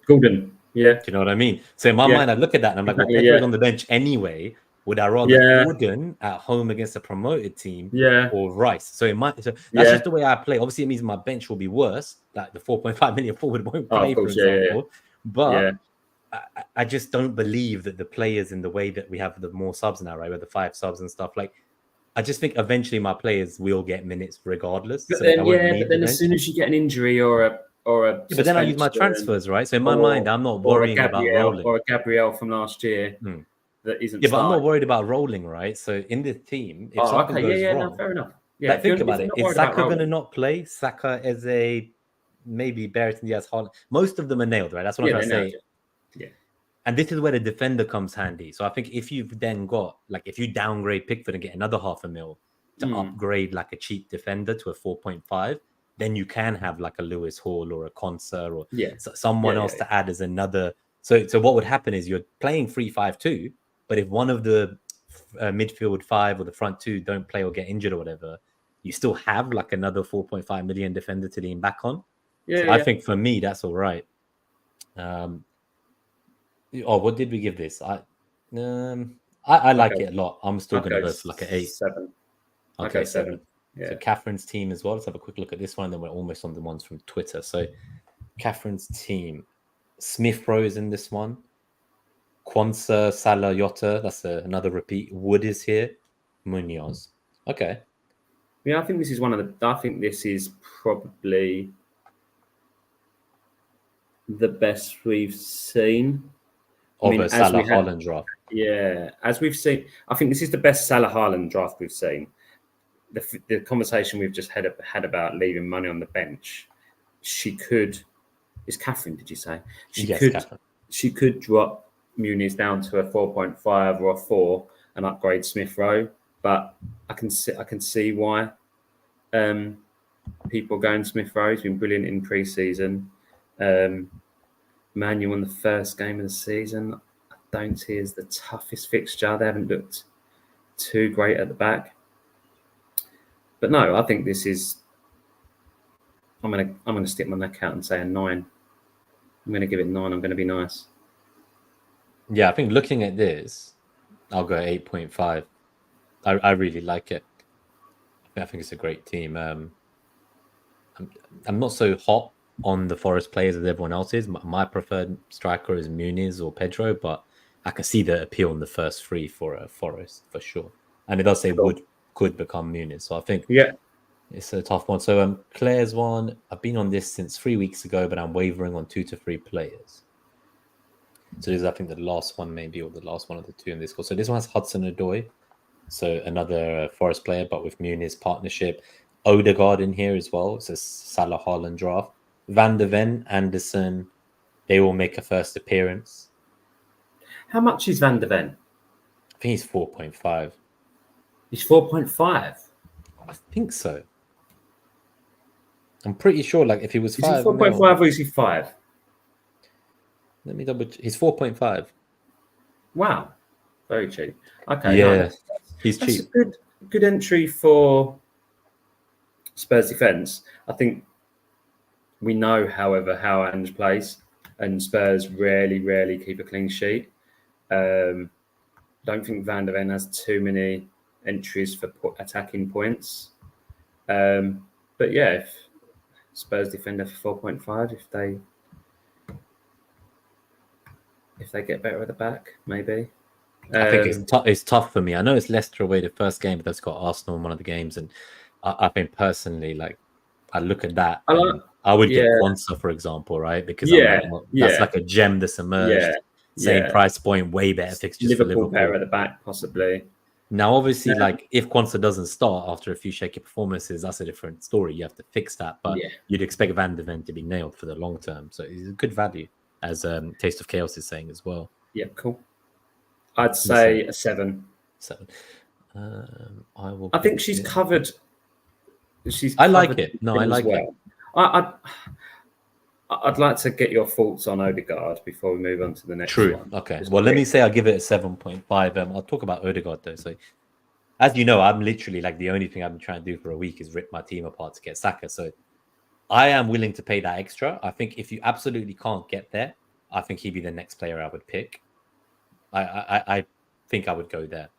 Yeah. Do you know what I mean? So in my mind, I look at that and I'm like, well, Pedro's on the bench anyway. Would I rather Gordon at home against a promoted team or Rice? So that's just the way I play. Obviously, it means my bench will be worse. Like the 4.5 million forward won't play, for example. But I just don't believe that the players in the way that we have the more subs now, right? With the 5 subs and stuff, like I just think eventually my players will get minutes regardless. But then as soon as you get an injury or a but then I use my transfers, right? So in my mind, I'm not worrying about rolling. Or a Gabriel from last year that isn't. Yeah, but I'm not worried about rolling, right? So in this team, if something goes wrong, no, fair enough. Yeah, like, think about it. Is Saka going to not play? Saka is maybe Barrington Diaz, Haaland. Most of them are nailed, right? That's what I'm trying to say. Yeah. And this is where the defender comes handy. So I think if you've then got, like, if you downgrade Pickford and get another 500,000 to upgrade like a cheap defender to a 4.5, then you can have like a Lewis Hall or a Conser or someone else to add as another. So what would happen is you're playing 3-5-2, but if one of the midfield 5 or the front 2 don't play or get injured or whatever, you still have like another 4.5 million defender to lean back on. I think for me, that's all right. What did we give this? I like it a lot. I'm still going to go for like an 8. 7. Okay, 7. Yeah. So Catherine's team as well. Let's have a quick look at this one. Then we're almost on the ones from Twitter. So Catherine's team, Smith Rowe is in this one. Kwanzaa, Salah, Yotta. That's another repeat. Wood is here. Munoz. Okay. Yeah, I think this is I think this is probably the best we've seen. A Salah Haaland draft. Yeah, as we've seen, I think this is the best Salah Haaland draft we've seen. The conversation we've just had about leaving money on the bench, is Catherine, did you say? Catherine. She could drop Muniz down to a 4.5 or a 4 and upgrade Smith Rowe, but I can see why people going Smith Rowe. He's been brilliant in pre-season. Man U won the first game of the season. I don't see as the toughest fixture. They haven't looked too great at the back. But no, I think this is. I'm gonna stick my neck out and say a 9. I'm gonna give it 9. I'm gonna be nice. Yeah, I think looking at this, I'll go 8.5. I really like it. I think it's a great team. I'm not so hot on the Forest players as everyone else is. My preferred striker is Muniz or Pedro, but I can see the appeal in the first 3 for a Forest for sure. And it does say Wood could become Muniz, so I think it's a tough one. So Claire's one, I've been on this since 3 weeks ago, but I'm wavering on 2 to 3 players. So this is, I think, the last one maybe, or the last one of the 2 in this course. So this one has Hudson-Odoi, so another Forest player, but with Muniz partnership. Odegaard in here as well. It's a Salah Haaland draft. Van der Ven, Anderson, they will make a first appearance. How much is Van der Ven? I think he's 4.5. He's 4.5? I think so. I'm pretty sure, like, if he was 5... Is he 4.5 or is he 5? Let me double check. He's 4.5. Wow. Very cheap. Okay. Yeah, he's cheap. That's a good entry for Spurs defence. I think we know, however, how Ange plays, and Spurs rarely keep a clean sheet. Don't think Van der Ven has too many entries for attacking points. But yeah, if Spurs defender for 4.5, if they get better at the back, maybe. I think it's tough for me. I know it's Leicester away the first game, but that's got Arsenal in one of the games, and I think personally, like, I look at that. I would get Kwanzaa, for example, right? Because that's like a gem that's emerged. Same price point, way better fixtures for Liverpool. Pair at the back, possibly. Now, obviously, like if Kwanzaa doesn't start after a few shaky performances, that's a different story. You have to fix that. But you'd expect Van de Ven to be nailed for the long term. So it's a good value, as Taste of Chaos is saying as well. Yeah, cool. I'd say a 7. 7. I think she's covered. I like it. No, I like it. I'd like to get your thoughts on Odegaard before we move on to the next one. Okay. Well, let me say I'll give it a 7.5. I'll talk about Odegaard though. So, as you know, I'm literally like the only thing I've been trying to do for a week is rip my team apart to get Saka. So, I am willing to pay that extra. I think if you absolutely can't get there, I think he'd be the next player I would pick. I think I would go there.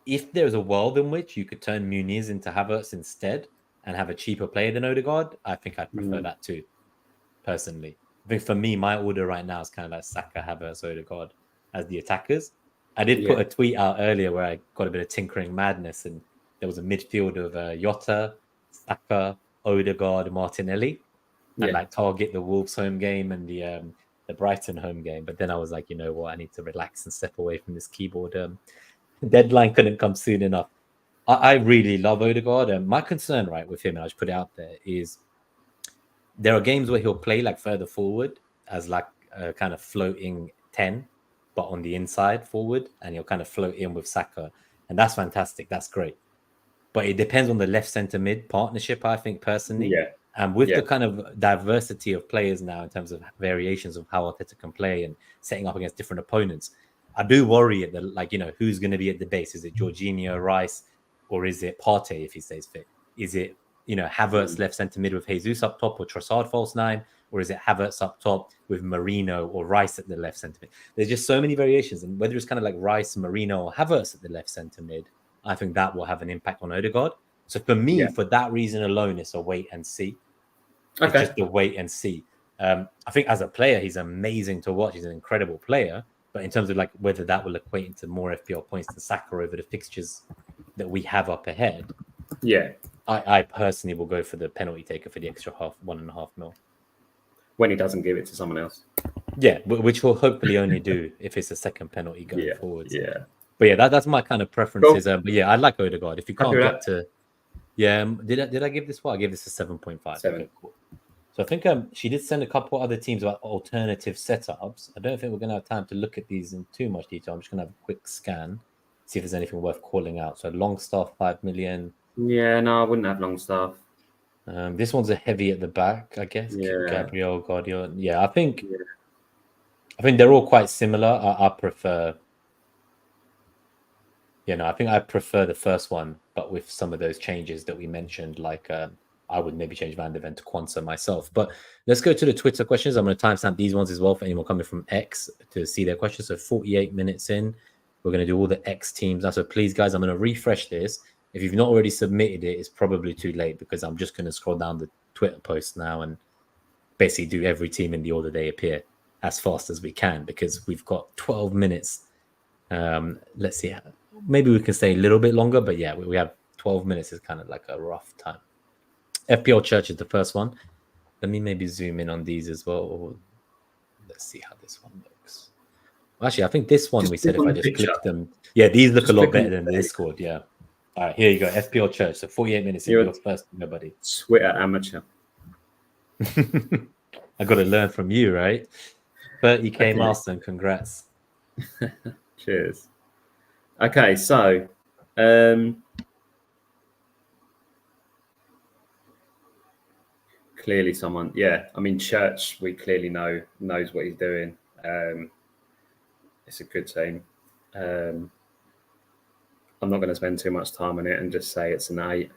If there's a world in which you could turn Muniz into Havertz instead and have a cheaper player than Odegaard, I think I'd prefer that too. Personally, I think for me, my order right now is kind of like Saka, Havertz, Odegaard as the attackers. I did put a tweet out earlier where I got a bit of tinkering madness, and there was a midfield of Jota, Saka, Odegaard, Martinelli, and like target the Wolves home game and the Brighton home game. But then I was like, you know what, I need to relax and step away from this keyboard. Deadline couldn't come soon enough. I really love Odegaard. My concern, right, with him, and I just put it out there, is there are games where he'll play like further forward as like a kind of floating 10, but on the inside forward, and he'll kind of float in with Saka. And that's fantastic. That's great. But it depends on the left centre mid partnership, I think, personally. Yeah. And with the kind of diversity of players now in terms of variations of how Arteta can play and setting up against different opponents, I do worry at the, like, you know, who's going to be at the base. Is it Jorginho, Rice, or is it Partey if he stays fit? Is it, you know, Havertz left centre mid with Jesus up top or Trossard false 9? Or is it Havertz up top with Marino or Rice at the left centre mid? There's just so many variations. And whether it's kind of like Rice, Marino, or Havertz at the left centre mid, I think that will have an impact on Odegaard. So for me, for that reason alone, it's a wait and see. It's just a wait and see. I think as a player, he's amazing to watch. He's an incredible player. But in terms of like whether that will equate into more FPL points than Saka over the fixtures that we have up ahead, I personally will go for the penalty taker for the extra 1.5 mil. When he doesn't give it to someone else. Yeah, which we'll hopefully only do if it's a second penalty going forward. Yeah. But yeah, that's my kind of preferences. But yeah, I like Odegaard. If you can't get to... Yeah, did I give this what? I gave this a 7.5. 7. Okay, cool. So I think she did send a couple other teams about alternative setups. I don't think we're going to have time to look at these in too much detail. I'm just going to have a quick scan, see if there's anything worth calling out. So Longstaff, 5 million. Yeah, no, I wouldn't have Longstaff. This one's a heavy at the back, I guess. Yeah. Gabriel, Guardiola. Yeah, I think they're all quite similar. I prefer... You know, I think I prefer the first one, but with some of those changes that we mentioned, like I would maybe change Van de Ven to Kwanzaa myself. But let's go to the Twitter questions. I'm going to timestamp these ones as well for anyone coming from X to see their questions. So 48 minutes in, we're going to do all the X teams now. So please, guys, I'm going to refresh this. If you've not already submitted it, it's probably too late because I'm just going to scroll down the Twitter post now and basically do every team in the order they appear as fast as we can because we've got 12 minutes. Let's see. Maybe we can stay a little bit longer, but yeah, we have 12 minutes is kind of like a rough time. FPL Church is the first one. Let me maybe zoom in on these as well. Let's see how this one looks. Actually, I think this one we said if I just click them. Yeah, these look a lot better than the Discord. Yeah. All right, here you go. FPL Church. So 48 minutes. You're first, nobody. Twitter amateur. I got to learn from you, right? 30K Marston, congrats. Cheers. Okay, so clearly someone, I mean, Church, we clearly knows what he's doing. It's a good team. I'm not going to spend too much time on it and just say it's an 8.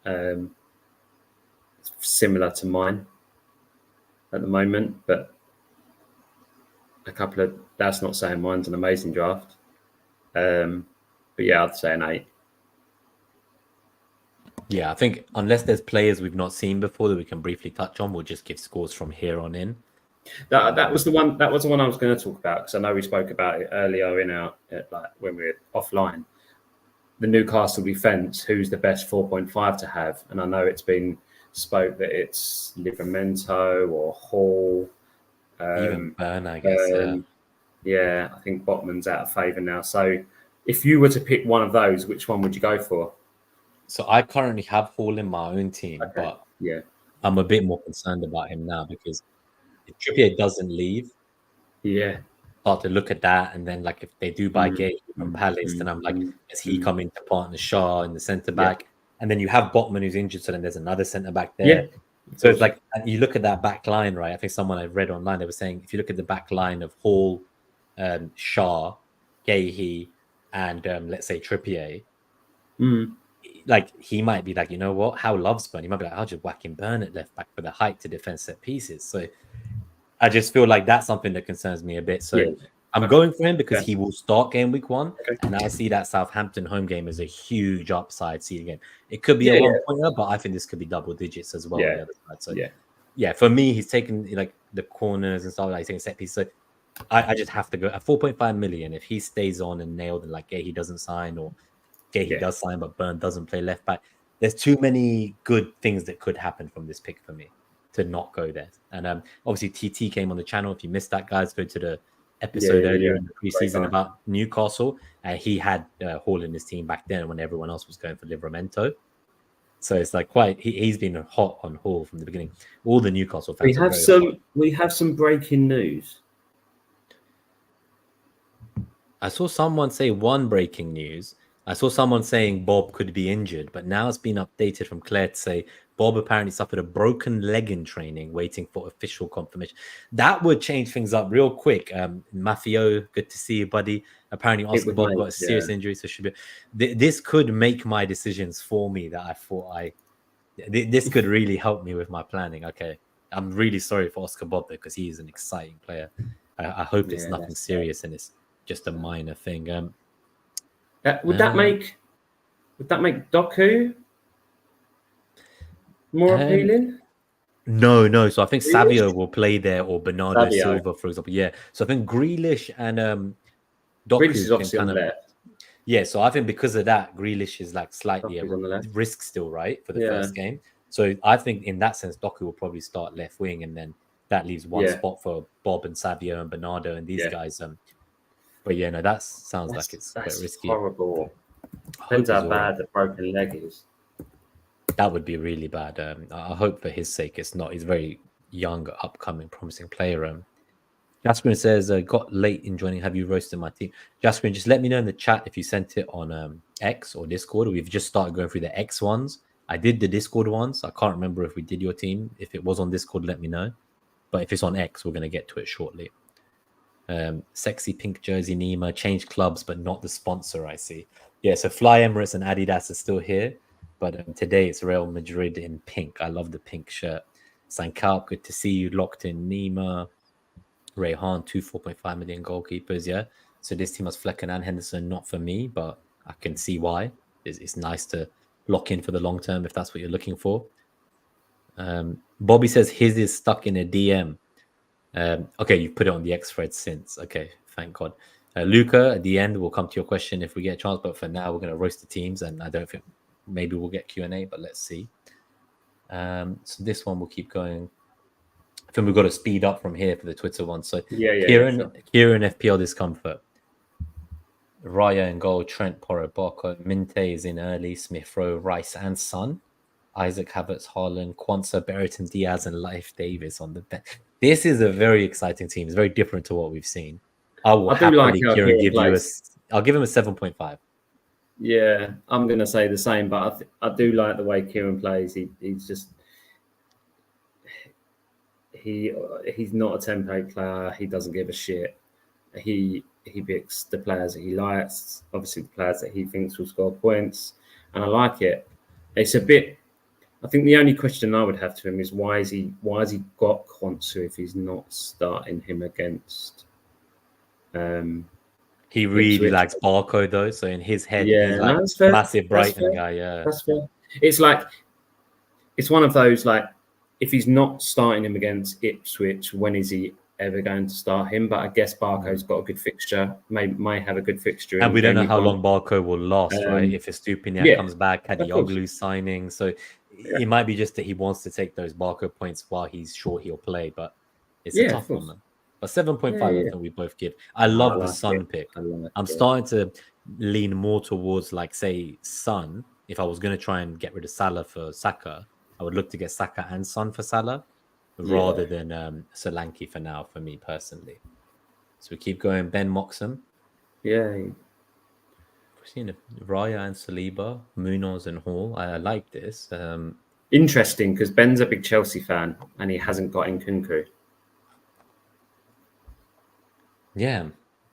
It's similar to mine at the moment, but that's not saying mine's an amazing draft. But yeah, I'd say an 8. Yeah, I think unless there's players we've not seen before that we can briefly touch on, we'll just give scores from here on in. That was the one. That was the one I was going to talk about because I know we spoke about it earlier in our like when we were offline. The Newcastle defence, who's the best 4.5 to have, and I know it's been spoke that it's Livramento or Hall, even Burn, I guess. I think Botman's out of favour now. So If you were to pick one of those, which one would you go for? So I currently have Hall in my own team, Okay. but Yeah. I'm a bit more concerned about him now because if Trippier doesn't leave, Yeah. start to look at that, and then like if they do buy Gay from Palace, then I'm like, is he coming to partner Shaw in the centre back? And then you have Botman who's injured, so then there's another centre back there. Yeah. So it's like, and you look at that back line, right? I think someone I read online, they were saying if you look at the back line of Hall, Shaw, Gahey, and let's say Trippier, like he might be like, you know what, Howe loves Burn. He might be like, I'll just whack him Burn at left back for the height to defend set pieces. So I just feel like that's something that concerns me a bit. So I'm going for him because he will start game week 1. And I see that Southampton home game as a huge upside seeding game. It could be a 1-pointer, but I think this could be double digits as well on the other side. So yeah, for me, he's taking like the corners and stuff, like he's taking set pieces. So I just have to go at 4.5 million. If he stays on and nailed and like he doesn't sign, or he does sign but Burn doesn't play left back, there's too many good things that could happen from this pick for me to not go there. And obviously TT came on the channel. If you missed that, guys, go to the episode earlier in the preseason about Newcastle. He had Hall in his team back then when everyone else was going for Livramento. So it's like he's been hot on Hall from the beginning. All the Newcastle fans we have some breaking news. I saw someone say one breaking news. I saw someone saying Bob could be injured, but now it's been updated from Claire to say Bob apparently suffered a broken leg in training, waiting for official confirmation. That would change things up real quick. Mafio, good to see you, buddy. Apparently Oscar Bob got a serious injury, so should be. This could make my decisions for me that I thought this could really help me with my planning. Okay, I'm really sorry for Oscar Bob because he is an exciting player. I hope it's nothing serious and it's just a minor thing. Would that make Doku more appealing? No. So I think Savio will play there, or Bernardo Silva, for example. Yeah. So I think Grealish and Doku Grealish is obviously on the left. Yeah. So I think because of that, Grealish is like slightly a risk still, right, for the first game. So I think in that sense, Doku will probably start left wing, and then that leaves one spot for Bob and Savio and Bernardo and these guys. But yeah, no, that sounds like it's quite risky. Horrible. Depends how bad the broken leg is. That would be really bad. I hope for his sake it's not. He's a very young, upcoming, promising player. Jasperin says, got late in joining. Have you roasted my team? Jasperin, just let me know in the chat if you sent it on X or Discord. We've just started going through the X ones. I did the Discord ones. I can't remember if we did your team. If it was on Discord, let me know. But if it's on X, we're going to get to it shortly. Sexy pink jersey Nima, changed clubs but not the sponsor. I see. Yeah, so Fly Emirates and Adidas are still here, but today it's Real Madrid in pink. I love the pink shirt. Sankalp, good to see you. Locked in Nima, Rayhan, 4.5 million goalkeepers. Yeah, so this team has Flecken and Henderson. Not for me, but I can see why. It's nice to lock in for the long term if that's what you're looking for. Bobby says his is stuck in a DM. Okay, you put it on the X thread since. Okay, thank God. Luca, at the end, we'll come to your question if we get a chance. But for now, we're going to roast the teams, and I don't think maybe we'll get Q&A, but let's see. So this one will keep going. I think we've got to speed up from here for the Twitter one. So Kieran FPL Discomfort. Raya in goal, Trent, Porro, Barco, Minte is in early, Smith Rowe, Rice, and Son. Isaac Havertz, Haaland, Kwanzaa, Berriton, Diaz, and Leif Davis on the bench. This is a very exciting team. It's very different to what we've seen. I will happily, Kieran, give you I'll give him a 7.5. Yeah, I'm going to say the same, but I do like the way Kieran plays. He's just he's not a template player. He doesn't give a shit. He picks the players that he likes, obviously the players that he thinks will score points, and I like it. It's a bit. I think the only question I would have to him is why has he got Kwanzaa if he's not starting him against? He really likes Barco though, so in his head, he's like massive Brighton guy. Yeah, that's fair. It's like it's one of those like if he's not starting him against Ipswich, when is he ever going to start him? But I guess Barco's got a good fixture. May have a good fixture, and we don't know how long Barco will last, right? If Estupiñán comes back, Kadioglu's signing, so it might be just that he wants to take those Barco points while he's sure he'll play. But it's a tough one, man. But 7.5, I think we both give. I love the Sun pick. I'm starting to lean more towards, like, say, Son. If I was going to try and get rid of Salah for Saka, I would look to get Saka and Son for Salah Yeah. rather than Solanke for now, for me personally. So we keep going. Ben Moxham. Yeah. We've seen Raya and Saliba, Munoz and Hall. I like this. Interesting, because Ben's a big Chelsea fan and he hasn't got Nkunku. Yeah.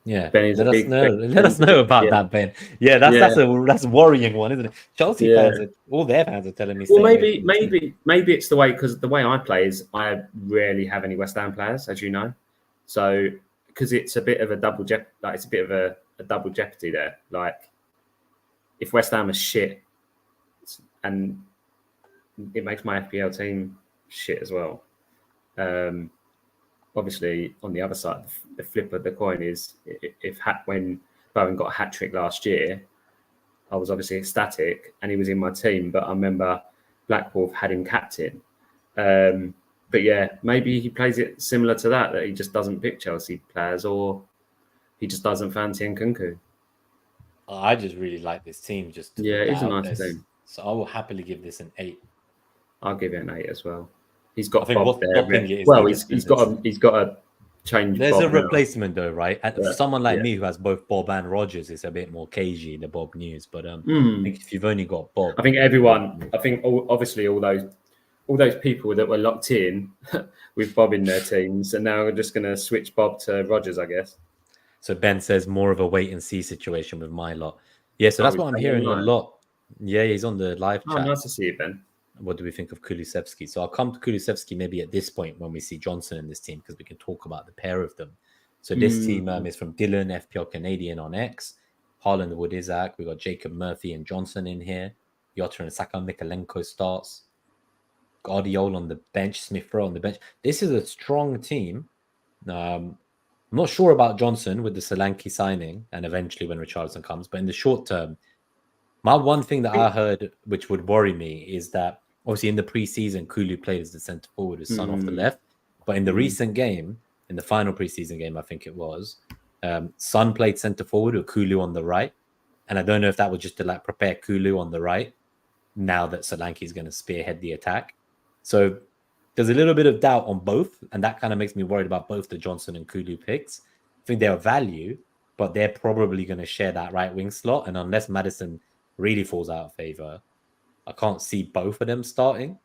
Ben is Let a us big know. Let Ben's us a know big, about yeah. that, Ben. Yeah, that's worrying one, isn't it? Chelsea Yeah. fans, all their fans are telling me Well, stay away from the team. maybe it's the way, because the way I play is I rarely have any West Ham players, as you know. So because it's a bit of a it's a bit of a double jeopardy there. Like if West Ham are shit, and it makes my FPL team shit as well. Obviously, on the other side, the flip of the coin is when Bowen got a hat trick last year, I was obviously ecstatic and he was in my team. But I remember Black Wolf had him captain. But yeah, maybe he plays it similar to that he just doesn't pick Chelsea players, or he just doesn't fancy Nkunku. I just really like this team, just to Yeah, put it that is a out nice there. team. So I will happily give this an 8. I'll give it an 8 as well. He's I got think Bob what's there. stopping it is the Well, he's got dependency. to change There's a Bob now. replacement though, right? And for But, someone like yeah. me who has both Bob and Rogers, it's a bit more cagey, the Bob news. But I Mm. think if you've only got Bob, I think obviously all those people that were locked in with Bob in their teams, and now we're just going to switch Bob to Rogers, I guess. So Ben says more of a wait and see situation with my lot. Yeah, so that's He's what I'm playing hearing a online. lot. Yeah, he's on the live Oh, chat. nice to see you, Ben. What do we think of Kulusevski? So I'll come to Kulusevski maybe at this point when we see Johnson in this team, because we can talk about the pair of them. So this team is from Dylan, FPL Canadian on X, Harland Wood Isaac. We got Jacob Murphy and Johnson in here. Yotta and Saka Mikalenko starts. Guardiola on the bench, Smith Rowe on the bench. This is a strong team. I'm not sure about Johnson with the Solanke signing and eventually when Richarlison comes, but in the short term, my one thing that I heard which would worry me is that obviously in the preseason, Kulu played as the centre forward, his son off the left. But in the recent game, in the final preseason game, I think it was, Son played centre forward with Kulu on the right. And I don't know if that was just to like prepare Kulu on the right now that Solanke is going to spearhead the attack. So there's a little bit of doubt on both. And that kind of makes me worried about both the Johnson and Kulu picks. I think they're value, but they're probably going to share that right wing slot. And unless Madison really falls out of favor, I can't see both of them starting.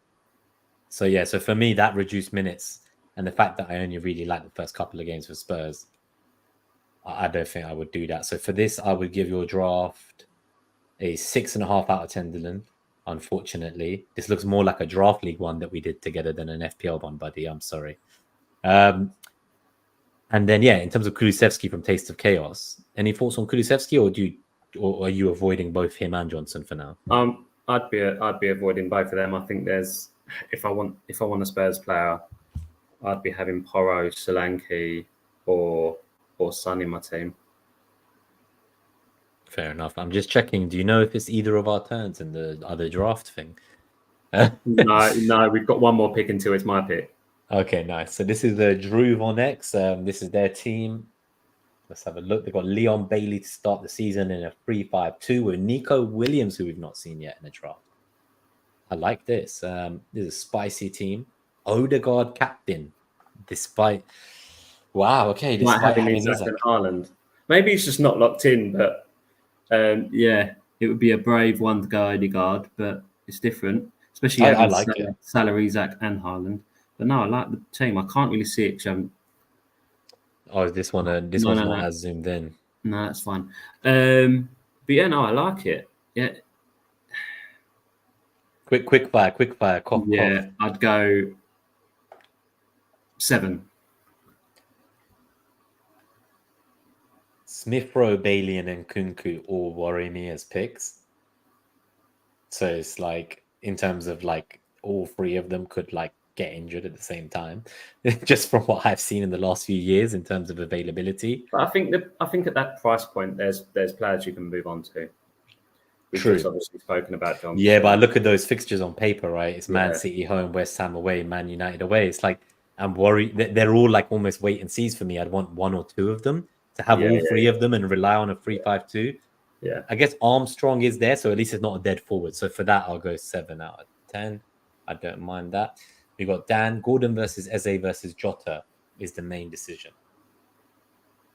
So yeah, so for me, that reduced minutes and the fact that I only really like the first couple of games for Spurs, I don't think I would do that. So for this, I would give your draft a 6.5 out of 10, Dylan. Unfortunately, this looks more like a draft league one that we did together than an FPL one, buddy. I'm sorry. And then yeah, in terms of Kulusevski from Taste of Chaos, any thoughts on Kulusevski, or are you avoiding both him and Johnson for now? I'd be avoiding both of them. I think there's if I want a Spurs player, I'd be having Porro, Solanke, or Son in my team. Fair enough. I'm just checking. Do you know if it's either of our turns in the other draft thing? No, we've got one more pick until it's my pick. Okay, nice. So this is the Drew on X. This is their team. Let's have a look. They've got Leon Bailey to start the season in a 3-5-2 with Nico Williams, who we've not seen yet in the draft. I like this. This is a spicy team. Odegaard captain, despite having Isaac Isaac. and Haaland. Maybe it's just not locked in, but yeah, it would be a brave one to go Odegaard, but it's different, especially I having like it. Salah, Isaac, and Haaland. But no, I like the team. I can't really see it. Oh, this one. This one's not as zoomed in. No, that's fine. But yeah, no, I like it. Yeah. Quick fire. Cough. I'd go 7. Smith Rowe, Bailey, and Nkunku all worry me as picks. So it's like in terms of like all three of them could like get injured at the same time, just from what I've seen in the last few years in terms of availability. But I think at that price point, there's players you can move on to. We've True. just obviously spoken about John. Yeah, but I look at those fixtures on paper, right? It's Man City home, West Ham away, Man United away. It's like I'm worried that they're all like almost wait and sees for me. I'd want one or two of them to have all three of them and rely on a 3-5-2. Yeah. I guess Armstrong is there, so at least it's not a dead forward. So for that, I'll go 7 out of 10. I don't mind that. We got Dan Gordon versus Eze versus Jota is the main decision.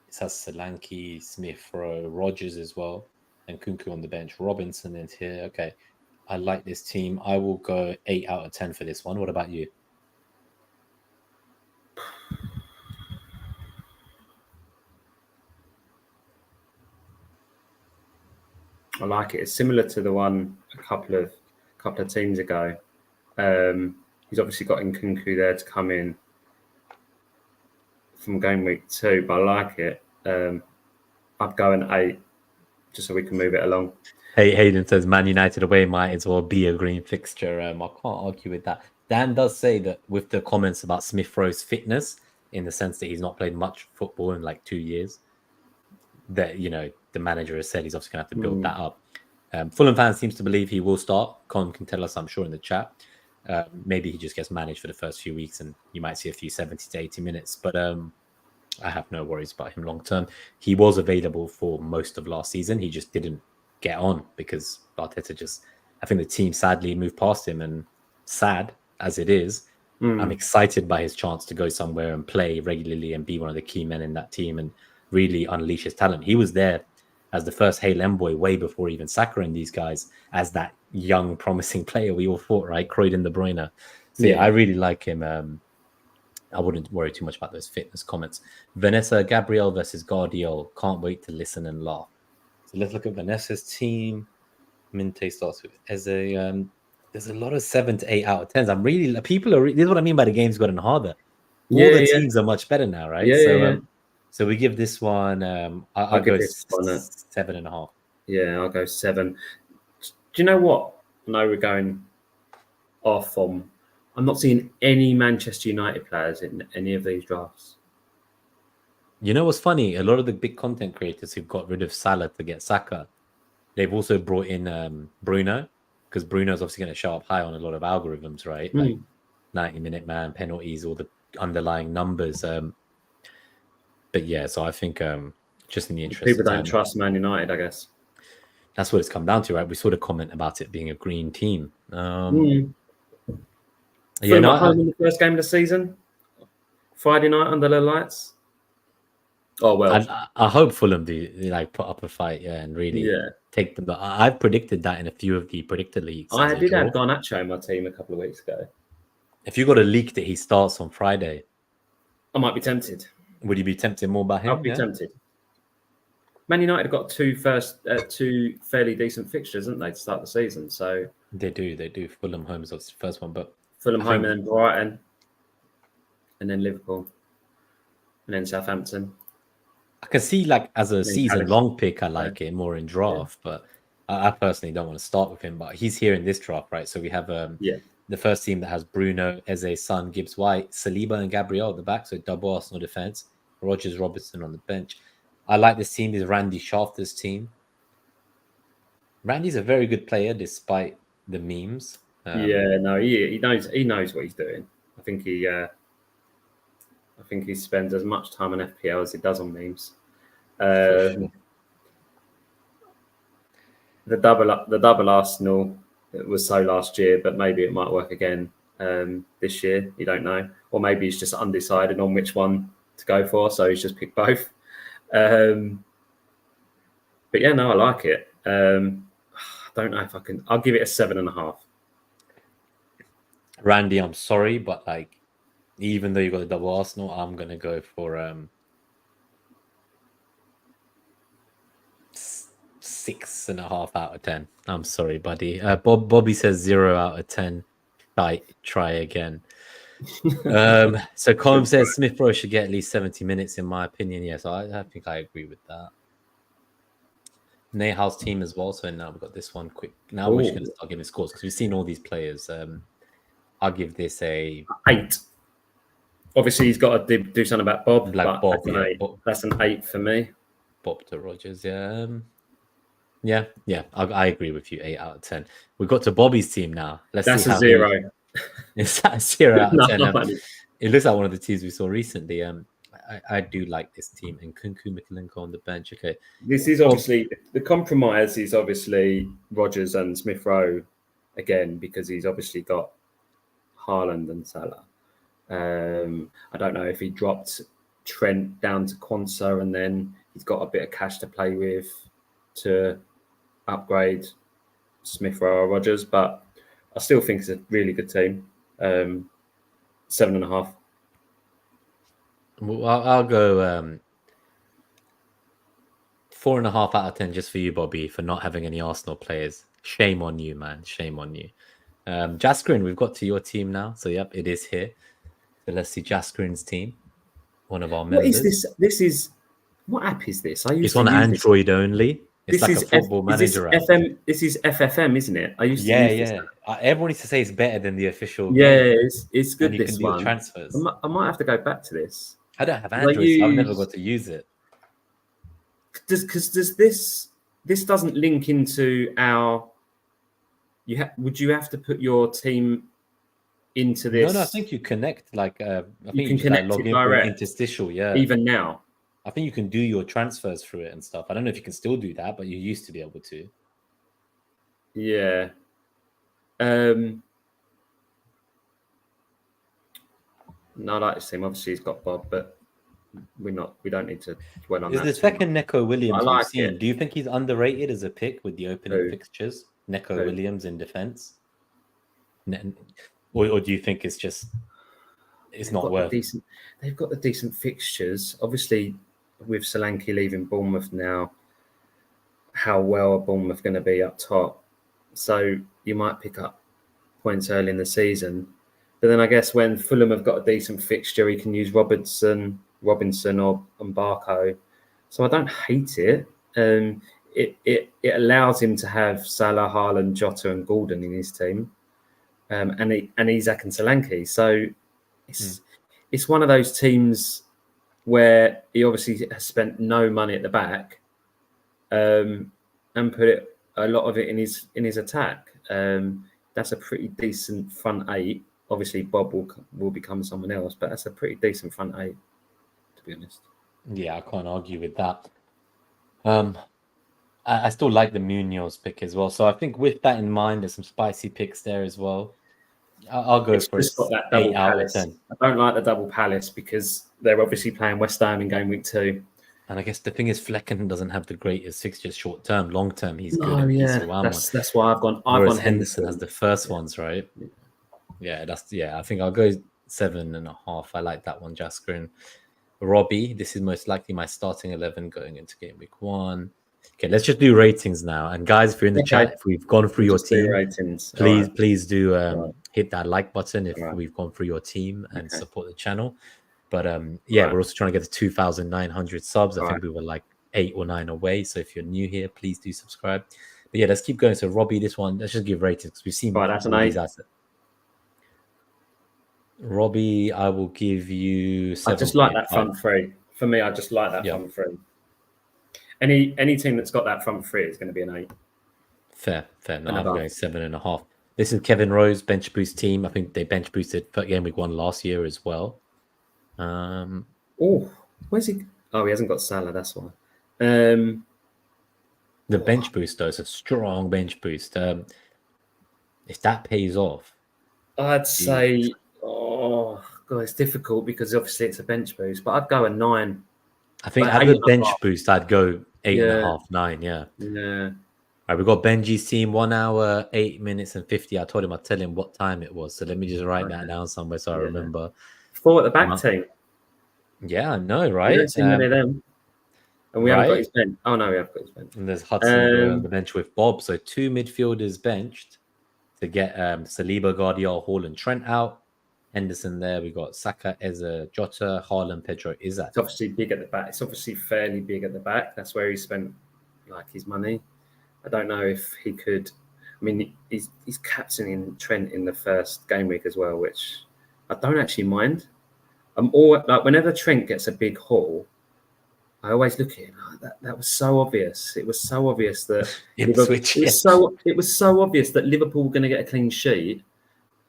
It has Solanke, Smith Rowe, Rogers as well, and Kunku on the bench. Robinson is here. Okay, I like this team. I will go 8 out of 10 for this one. What about you? I like it. It's similar to the one a couple of teams ago. He's obviously got Nkunku there to come in from game week 2, but I like it. I'd go an 8 just so we can move it along. Hey, Hayden says Man United away might as well be a green fixture. I can't argue with that. Dan does say that with the comments about Smith Rowe's fitness, in the sense that he's not played much football in like 2 years, that, you know, the manager has said he's obviously going to have to build that up. Fulham fans seems to believe he will start. Colin can tell us, I'm sure, in the chat. Maybe he just gets managed for the first few weeks and you might see a few 70 to 80 minutes. But I have no worries about him long term. He was available for most of last season. He just didn't get on because Arteta just, I think the team sadly moved past him, and sad as it is, I'm excited by his chance to go somewhere and play regularly and be one of the key men in that team and really unleash his talent. He was there as the first Hale boy way before even Saka and these guys, as that young, promising player we all thought, right? Croydon De Bruyne. So yeah, I really like him. I wouldn't worry too much about those fitness comments. Vanessa Gabriel versus Guardiola. Can't wait to listen and laugh. So let's look at Vanessa's team. Minte starts with Eze. There's a lot of 7 to 8 out of 10s. I'm really, people are, this is what I mean by the game's gotten harder. All the teams are much better now, right? So we give this one, I'll go this one 7.5. Yeah, I'll go 7. Do you know what? I know we're going off on. I'm not seeing any Manchester United players in any of these drafts. You know what's funny? A lot of the big content creators who've got rid of Salah to get Saka, they've also brought in Bruno, because Bruno's obviously going to show up high on a lot of algorithms, right? Like 90-minute man, penalties, all the underlying numbers. But yeah, so I think just in the interest people of don't time, trust Man United, I guess. That's what it's come down to, right? We sort of comment about it being a green team. Yeah, at home in the first game of the season, Friday night under the lights. Oh well, I hope Fulham do like put up a fight, and really take them. I've predicted that in a few of the predicted leagues. I did have Garnacho in my team a couple of weeks ago. If you got a leak that he starts on Friday, I might be tempted. Would you be tempted more by him? I'll be tempted. Man United have got two fairly decent fixtures, haven't they, to start the season? So they do. Fulham home is the first one, but Fulham home and then Brighton, and then Liverpool, and then Southampton. I can see, like, as a season-long pick, I like it more in draft, but I personally don't want to start with him. But he's here in this draft, right? So we have the first team that has Bruno, Eze, Son, Gibbs White, Saliba, and Gabriel at the back. So double Arsenal defense. Rogers, Robertson on the bench. I like this team. This is Randy Shafter's team. Randy's a very good player, despite the memes. He knows what he's doing. I think he spends as much time on FPL as he does on memes. Sure. The double Arsenal, it was so last year, but maybe it might work again this year. You don't know, or maybe he's just undecided on which one to go for, so he's just picked both. But yeah, no, I like it. I don't know if I can. I'll give it a 7.5. Randy, I'm sorry, but like, even though you got the double Arsenal, I'm gonna go for 6.5 out of 10. I'm sorry, buddy. Bobby says 0 out of 10. Try again. So Colm says Smith Rowe should get at least 70 minutes, in my opinion. Yes, I think I agree with that. Nehal's team as well. So now we've got this one quick. Now we're just going to start giving scores because we've seen all these players. I'll give this a 8. Obviously, he's got to do something about Bob. Like Bob, that's an 8 for me. Bob to Rogers, yeah. I agree with you. 8 out of 10. We've got to Bobby's team now. That's a 0. It's a 0 out of 10. It looks like one of the teams we saw recently. I do like this team. And Kunku Mikalenko on the bench. Okay. This is obviously the compromise is obviously Rodgers and Smith Rowe again, because he's obviously got Haaland and Salah. I don't know if he dropped Trent down to Quansah and then he's got a bit of cash to play with to upgrade Smith Rowe or Rodgers, but I still think it's a really good team. 7.5. Well, I'll go 4.5 out of 10 just for you, Bobby, for not having any Arsenal players. Shame on you, man. Shame on you. Jaskrin, we've got to your team now. So, yep, it is here. So let's see Jaskrin's team. One of our members. What is this? This is what app is this? It's on Android only. It's like a football manager app. This is FFM, isn't it? I used to use this. Everyone used to say it's better than the official game. Yeah, it's good. And this one. Transfers. I might have to go back to this. I don't have Android, so I've never got to use it. Does this doesn't link into our? Would you have to put your team into this? No, I think you connect. Like I think you can connect log it in direct. Interstitial. Yeah, even now. I think you can do your transfers through it and stuff. I don't know if you can still do that, but you used to be able to. Yeah. No, I like this team. Obviously, he's got Bob, but we don't need to dwell on that. Is the second Neco Williams like we've seen? Do you think he's underrated as a pick with the opening fixtures? Neco Williams in defense, or do you think it's not worth? They've got the decent fixtures. Obviously, with Solanke leaving Bournemouth now, how well are Bournemouth going to be up top? So you might pick up points early in the season. But then I guess when Fulham have got a decent fixture, he can use Robinson or Mbarko. So I don't hate it. It allows him to have Salah, Haaland, Jota and Gordon in his team. And Isak and Solanke. So it's one of those teams where he obviously has spent no money at the back and put a lot of it in his attack. That's a pretty decent front eight. Obviously, Bob will become someone else, but that's a pretty decent front eight, to be honest. Yeah, I can't argue with that. I still like the Munoz pick as well. So I think with that in mind, there's some spicy picks there as well. I'll go for it. That double Palace. I don't like the double Palace because they're obviously playing West Ham in game week 2. And I guess the thing is, Flecken doesn't have the greatest fixtures short term. Long term, he's good. That's why I've gone. Henderson has the first ones, right? Yeah, I think I'll go 7.5. I like that one, Jaskrin. Robbie, this is most likely my starting 11 going into game week 1. Okay, let's just do ratings now. And guys, if you're in the chat, if we've gone through your team, ratings. Please do hit that like button if we've gone through your team and support the channel. But we're also trying to get to 2,900 subs. I think we were like 8 or 9 away. So if you're new here, please do subscribe. But yeah, let's keep going. So Robbie, this one, let's just give ratings because we've seen that's an 8. Robbie, I will give you 7. I just like that front three. For me, I just like that front three. Any team that's got that front three is going to be an 8. Fair. No, I'm going 7.5. This is Kevin Rose bench boost team. I think they bench boosted for game week 1 last year as well. Where's he? Oh, he hasn't got Salah. That's why. The bench boost though is a strong bench boost. If that pays off, I'd say. Oh God, it's difficult because obviously it's a bench boost. But I'd go a 9. I think out of the bench boost, I'd go 8.5, 9. Yeah. Yeah. All right, we got Benji's team, 1 hour, 8 minutes and 50. I told him I'd tell him what time it was. So let me just write that down somewhere so I remember. 4 at the back team. Yeah, I know, right? Don't see many of them. And we haven't got his bench. Oh, no, we have got his bench. And there's Hudson on the bench with Bob. So 2 midfielders benched to get Saliba, Guardiola, Hall and Trent out. Henderson there. We got Saka, Eza, Jota, Haaland, Pedro, Isak. It's obviously big at the back. It's obviously fairly big at the back. That's where he spent his money. I don't know if he could. I mean, he's captaining Trent in the first game week as well, which I don't actually mind. I'm all whenever Trent gets a big haul, I always look at him. That was so obvious. It was so obvious that it was so obvious that Liverpool were going to get a clean sheet,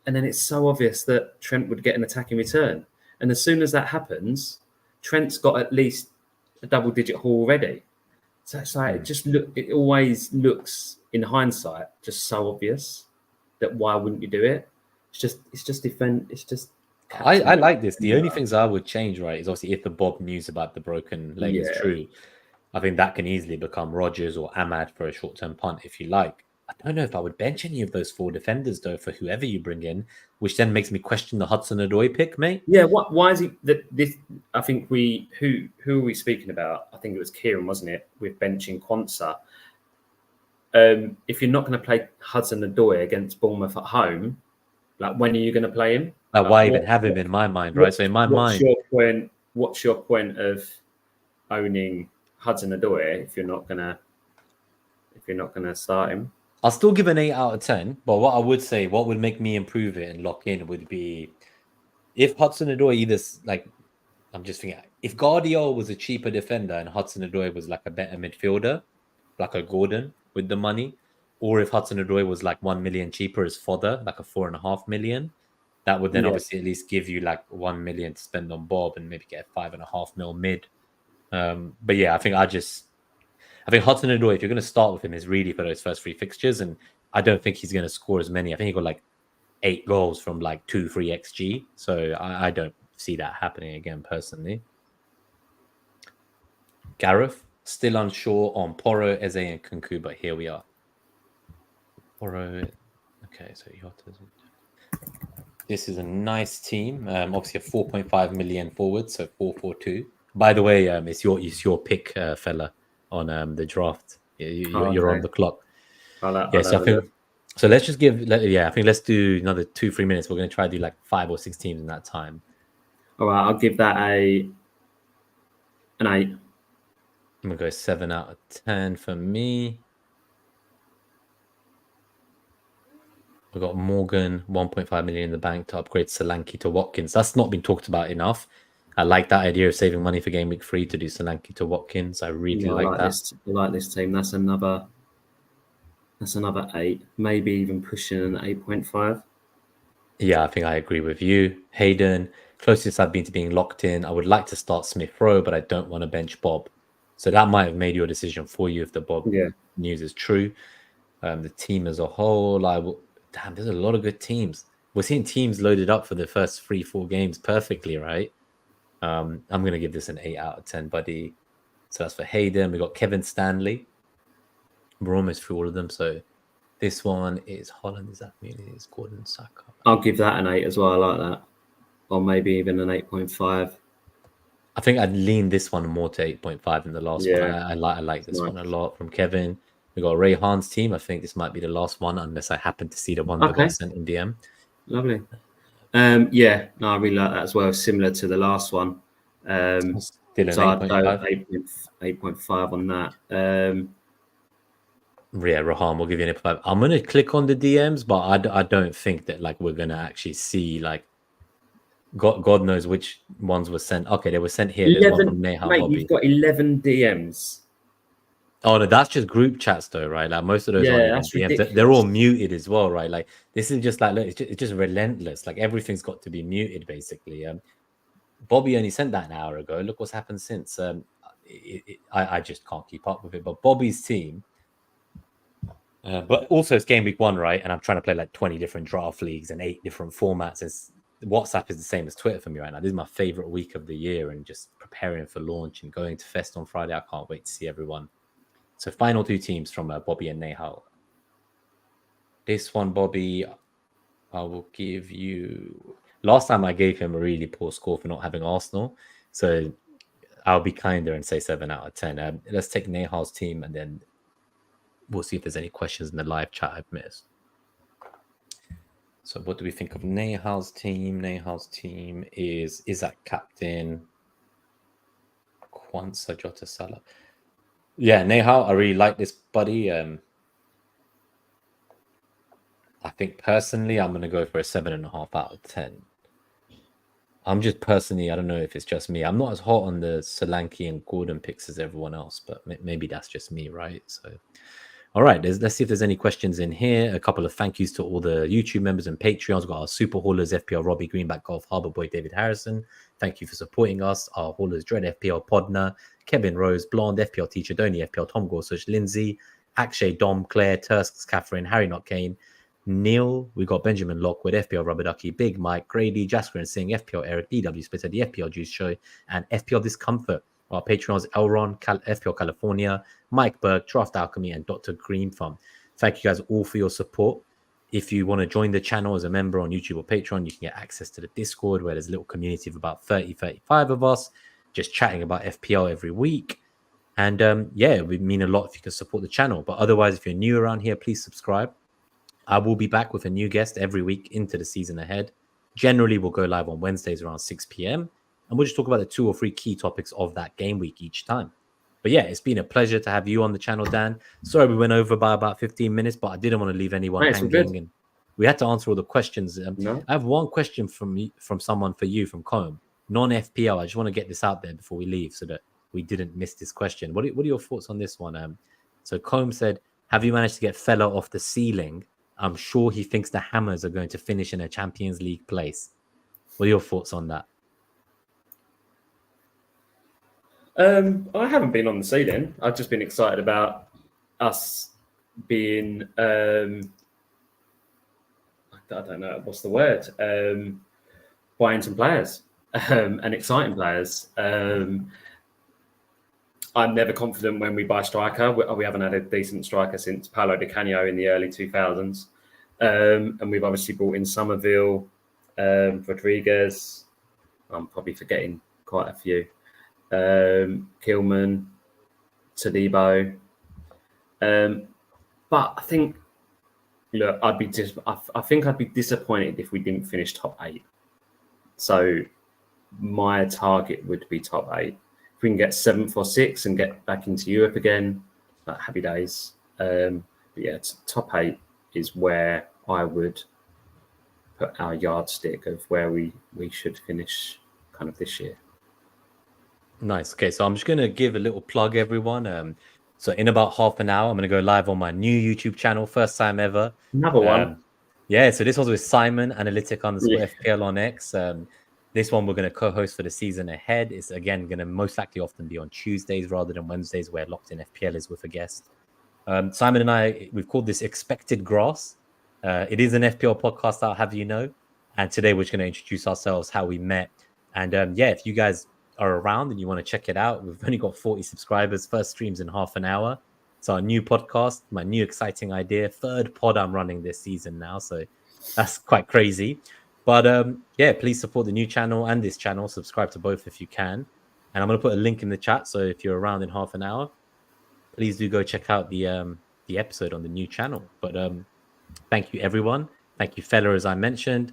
and then it's so obvious that Trent would get an attacking return. And as soon as that happens, Trent's got at least a double-digit haul already. So it's like it always looks in hindsight just so obvious that why wouldn't you do it? It's just defend. It's just. I like this. The only things I would change, right, is obviously if the Bob news about the broken leg is true, I think that can easily become Rodgers or Ahmad for a short-term punt if you like. I don't know if I would bench any of those 4 defenders though for whoever you bring in, which then makes me question the Hudson-Odoi pick, mate. Yeah, why is he this? I think who are we speaking about? I think it was Kieran, wasn't it, with benching Quansah. If you're not going to play Hudson-Odoi against Bournemouth at home, like when are you going to play him? Like, why even have him in my mind, right? So in my mind, what's your point of owning Hudson-Odoi if you're not gonna start him? I'll still give an 8 out of 10, but what I would say, what would make me improve it and lock in would be if Hudson-Odoi either, like, I'm just thinking, if Guardiola was a cheaper defender and Hudson-Odoi was like a better midfielder, like a Gordon with the money, or if Hudson-Odoi was like 1 million cheaper as fodder, like a 4.5 million, that would then obviously at least give you like 1 million to spend on Bob and maybe get a 5.5 mil mid. But yeah, I think Hudson-Odoi, if you're going to start with him, is really for those first 3 fixtures. And I don't think he's going to score as many. I think he got like 8 goals from like 2-3 XG. So I don't see that happening again, personally. Gareth, still unsure on Porro, Eze, and Kunku, but here we are. Porro. Okay, so this is a nice team. Obviously, a 4.5 million forward, so 4-4-2. By the way, it's your pick, fella, on the draft. You're on the clock. So let's just I think let's do another 2-3 minutes. We're going to try to do like 5 or 6 teams in that time. All right, I'll give that an 8. I'm going to go 7 out of 10 for me. We've got Morgan, 1.5 million in the bank to upgrade Solanke to Watkins. That's not been talked about enough. I like that idea of saving money for game week 3 to do Solanke to Watkins. I really like that. I like this team. That's another 8, maybe even pushing an 8.5. Yeah, I think I agree with you. Hayden, closest I've been to being locked in. I would like to start Smith Rowe, but I don't want to bench Bob. So that might have made your decision for you if the Bob news is true. The team as a whole, damn, there's a lot of good teams. We're seeing teams loaded up for the first 3-4 games perfectly, right? I'm going to give this an 8 out of 10, buddy. So that's for Hayden. We got Kevin Stanley. We're almost through all of them. So this one is Holland. Is that really? It's Gordon Saka. I'll give that an 8 as well. I like that. Or maybe even an 8.5. I think I'd lean this one more to 8.5 than the last one. I like this one a lot from Kevin. We got Ray Hahn's team. I think this might be the last one, unless I happen to see the one that got sent in DM. Lovely. I really like that as well. Similar to the last one. Still an 8.5 on that. Rahan will give you an 8.5. I'm going to click on the DMs, but I don't think that like we're going to actually see like God knows which ones were sent. Okay, they were sent here. 11, mate, you've got 11 DMs. Oh no, that's just group chats though, right? Like most of those DMs, they're all muted as well, right? Like this is just like, look, it's just relentless. Like everything's got to be muted, basically. Bobby only sent that an hour ago. Look what's happened since. I just can't keep up with it. But Bobby's team, but also it's game week 1, right? And I'm trying to play like 20 different draft leagues and 8 different formats. WhatsApp is the same as Twitter for me right now. This is my favorite week of the year, and just preparing for launch and going to Fest on Friday. I can't wait to see everyone. So final 2 teams from Bobby and Nehal. This one, Bobby, I will give you... Last time I gave him a really poor score for not having Arsenal. So I'll be kinder and say 7 out of 10. Let's take Nehal's team, and then we'll see if there's any questions in the live chat I've missed. So what do we think of Nehal's team? Nehal's team is that captain Quansah, Jota, Salah. Yeah, Nehal, I really like this buddy. I think personally, I'm going to go for a 7.5 out of 10. I'm just personally, I don't know if it's just me. I'm not as hot on the Solanke and Gordon picks as everyone else, but maybe that's just me, right? So All right, let's see if there's any questions in here. A couple of thank yous to all the YouTube members and Patreons. We've got our super haulers, FPL Robbie Greenback, Golf Harbour Boy, David Harrison. Thank you for supporting us. Our haulers, Dread FPL Podner, Kevin Rose, Blonde, FPL Teacher, Donny, FPL Tom Gorsuch, Lindsay, Akshay, Dom, Claire, Tursks, Catherine, Harry Not Kane, Neil. We've got Benjamin Lockwood, FPL Rubber Ducky, Big Mike, Grady, Jasper and Singh, FPL Eric, DW Splitter, the FPL Juice Show, and FPL Discomfort. Our Patreons, Elron, FPL California, Mike Berg, Draft Alchemy, and Dr. Green Farm. Thank you guys all for your support. If you want to join the channel as a member on YouTube or Patreon, you can get access to the Discord where there's a little community of about 35 of us just chatting about FPL every week. And it would mean a lot if you can support the channel. But otherwise, if you're new around here, please subscribe. I will be back with a new guest every week into the season ahead. Generally, we'll go live on Wednesdays around 6 p.m. And we'll just talk about the 2 or 3 key topics of that game week each time. But yeah, it's been a pleasure to have you on the channel, Dan. Sorry we went over by about 15 minutes, but I didn't want to leave anyone hanging. And we had to answer all the questions. No. I have one question from someone for you from Combe, non-FPL. I just want to get this out there before we leave so that we didn't miss this question. What are your thoughts on this one? So Combe said, have you managed to get Fella off the ceiling? I'm sure he thinks the Hammers are going to finish in a Champions League place. What are your thoughts on that? I haven't been on the ceiling. I've just been excited about us being, I don't know, what's the word? Buying some players and exciting players. I'm never confident when we buy striker. We haven't had a decent striker since Paulo Di Canio in the early 2000s. And we've obviously brought in Somerville, Rodriguez. I'm probably forgetting quite a few. Kilman, Tadibo. But I think, look, I think I'd be disappointed if we didn't finish top 8. So my target would be top 8. If we can get 7th or 6th and get back into Europe again, happy days. But yeah, top 8 is where I would put our yardstick of where we should finish kind of this year. Nice. Okay, so I'm just going to give a little plug, everyone. So in about half an hour, I'm going to go live on my new YouTube channel, first time ever. Another one. Yeah, so this was with Simon, Analytic_FPL on X. This one we're going to co-host for the season ahead. It's, again, going to most likely often be on Tuesdays rather than Wednesdays, where Locked In FPL is with a guest. Simon and I, we've called this Expected Grass. It is an FPL podcast, I'll have you know. And today we're just going to introduce ourselves, how we met. And if you guys are around and you want to check it out, we've only got 40 subscribers, first streams in half an hour. It's our new podcast, my new exciting idea, 3rd pod I'm running this season now, so that's quite crazy. But please support the new channel and this channel. Subscribe to both if you can, and I'm going to put a link in the chat, so if you're around in half an hour, please do go check out the episode on the new channel. But thank you, everyone. Thank you, Fella, as I mentioned.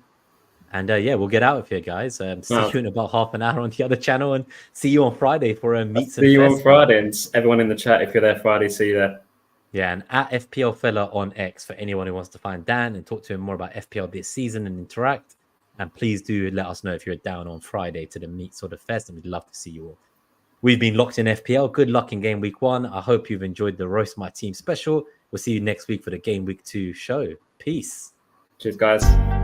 And we'll get out of here, guys. See you in about half an hour on the other channel, and see you on Friday for a Meets and See you Fest. on Friday, and everyone in the chat, if you're there Friday, see you there. Yeah, and at FPL Fella on X for anyone who wants to find Dan and talk to him more about FPL this season and interact. And please do let us know if you're down on Friday to the Meets or the Fest, and we'd love to see you all. We've been Locked In FPL. Good luck in Game Week 1. I hope you've enjoyed the Roast My Team special. We'll see you next week for the Game Week 2 show. Peace. Cheers, guys.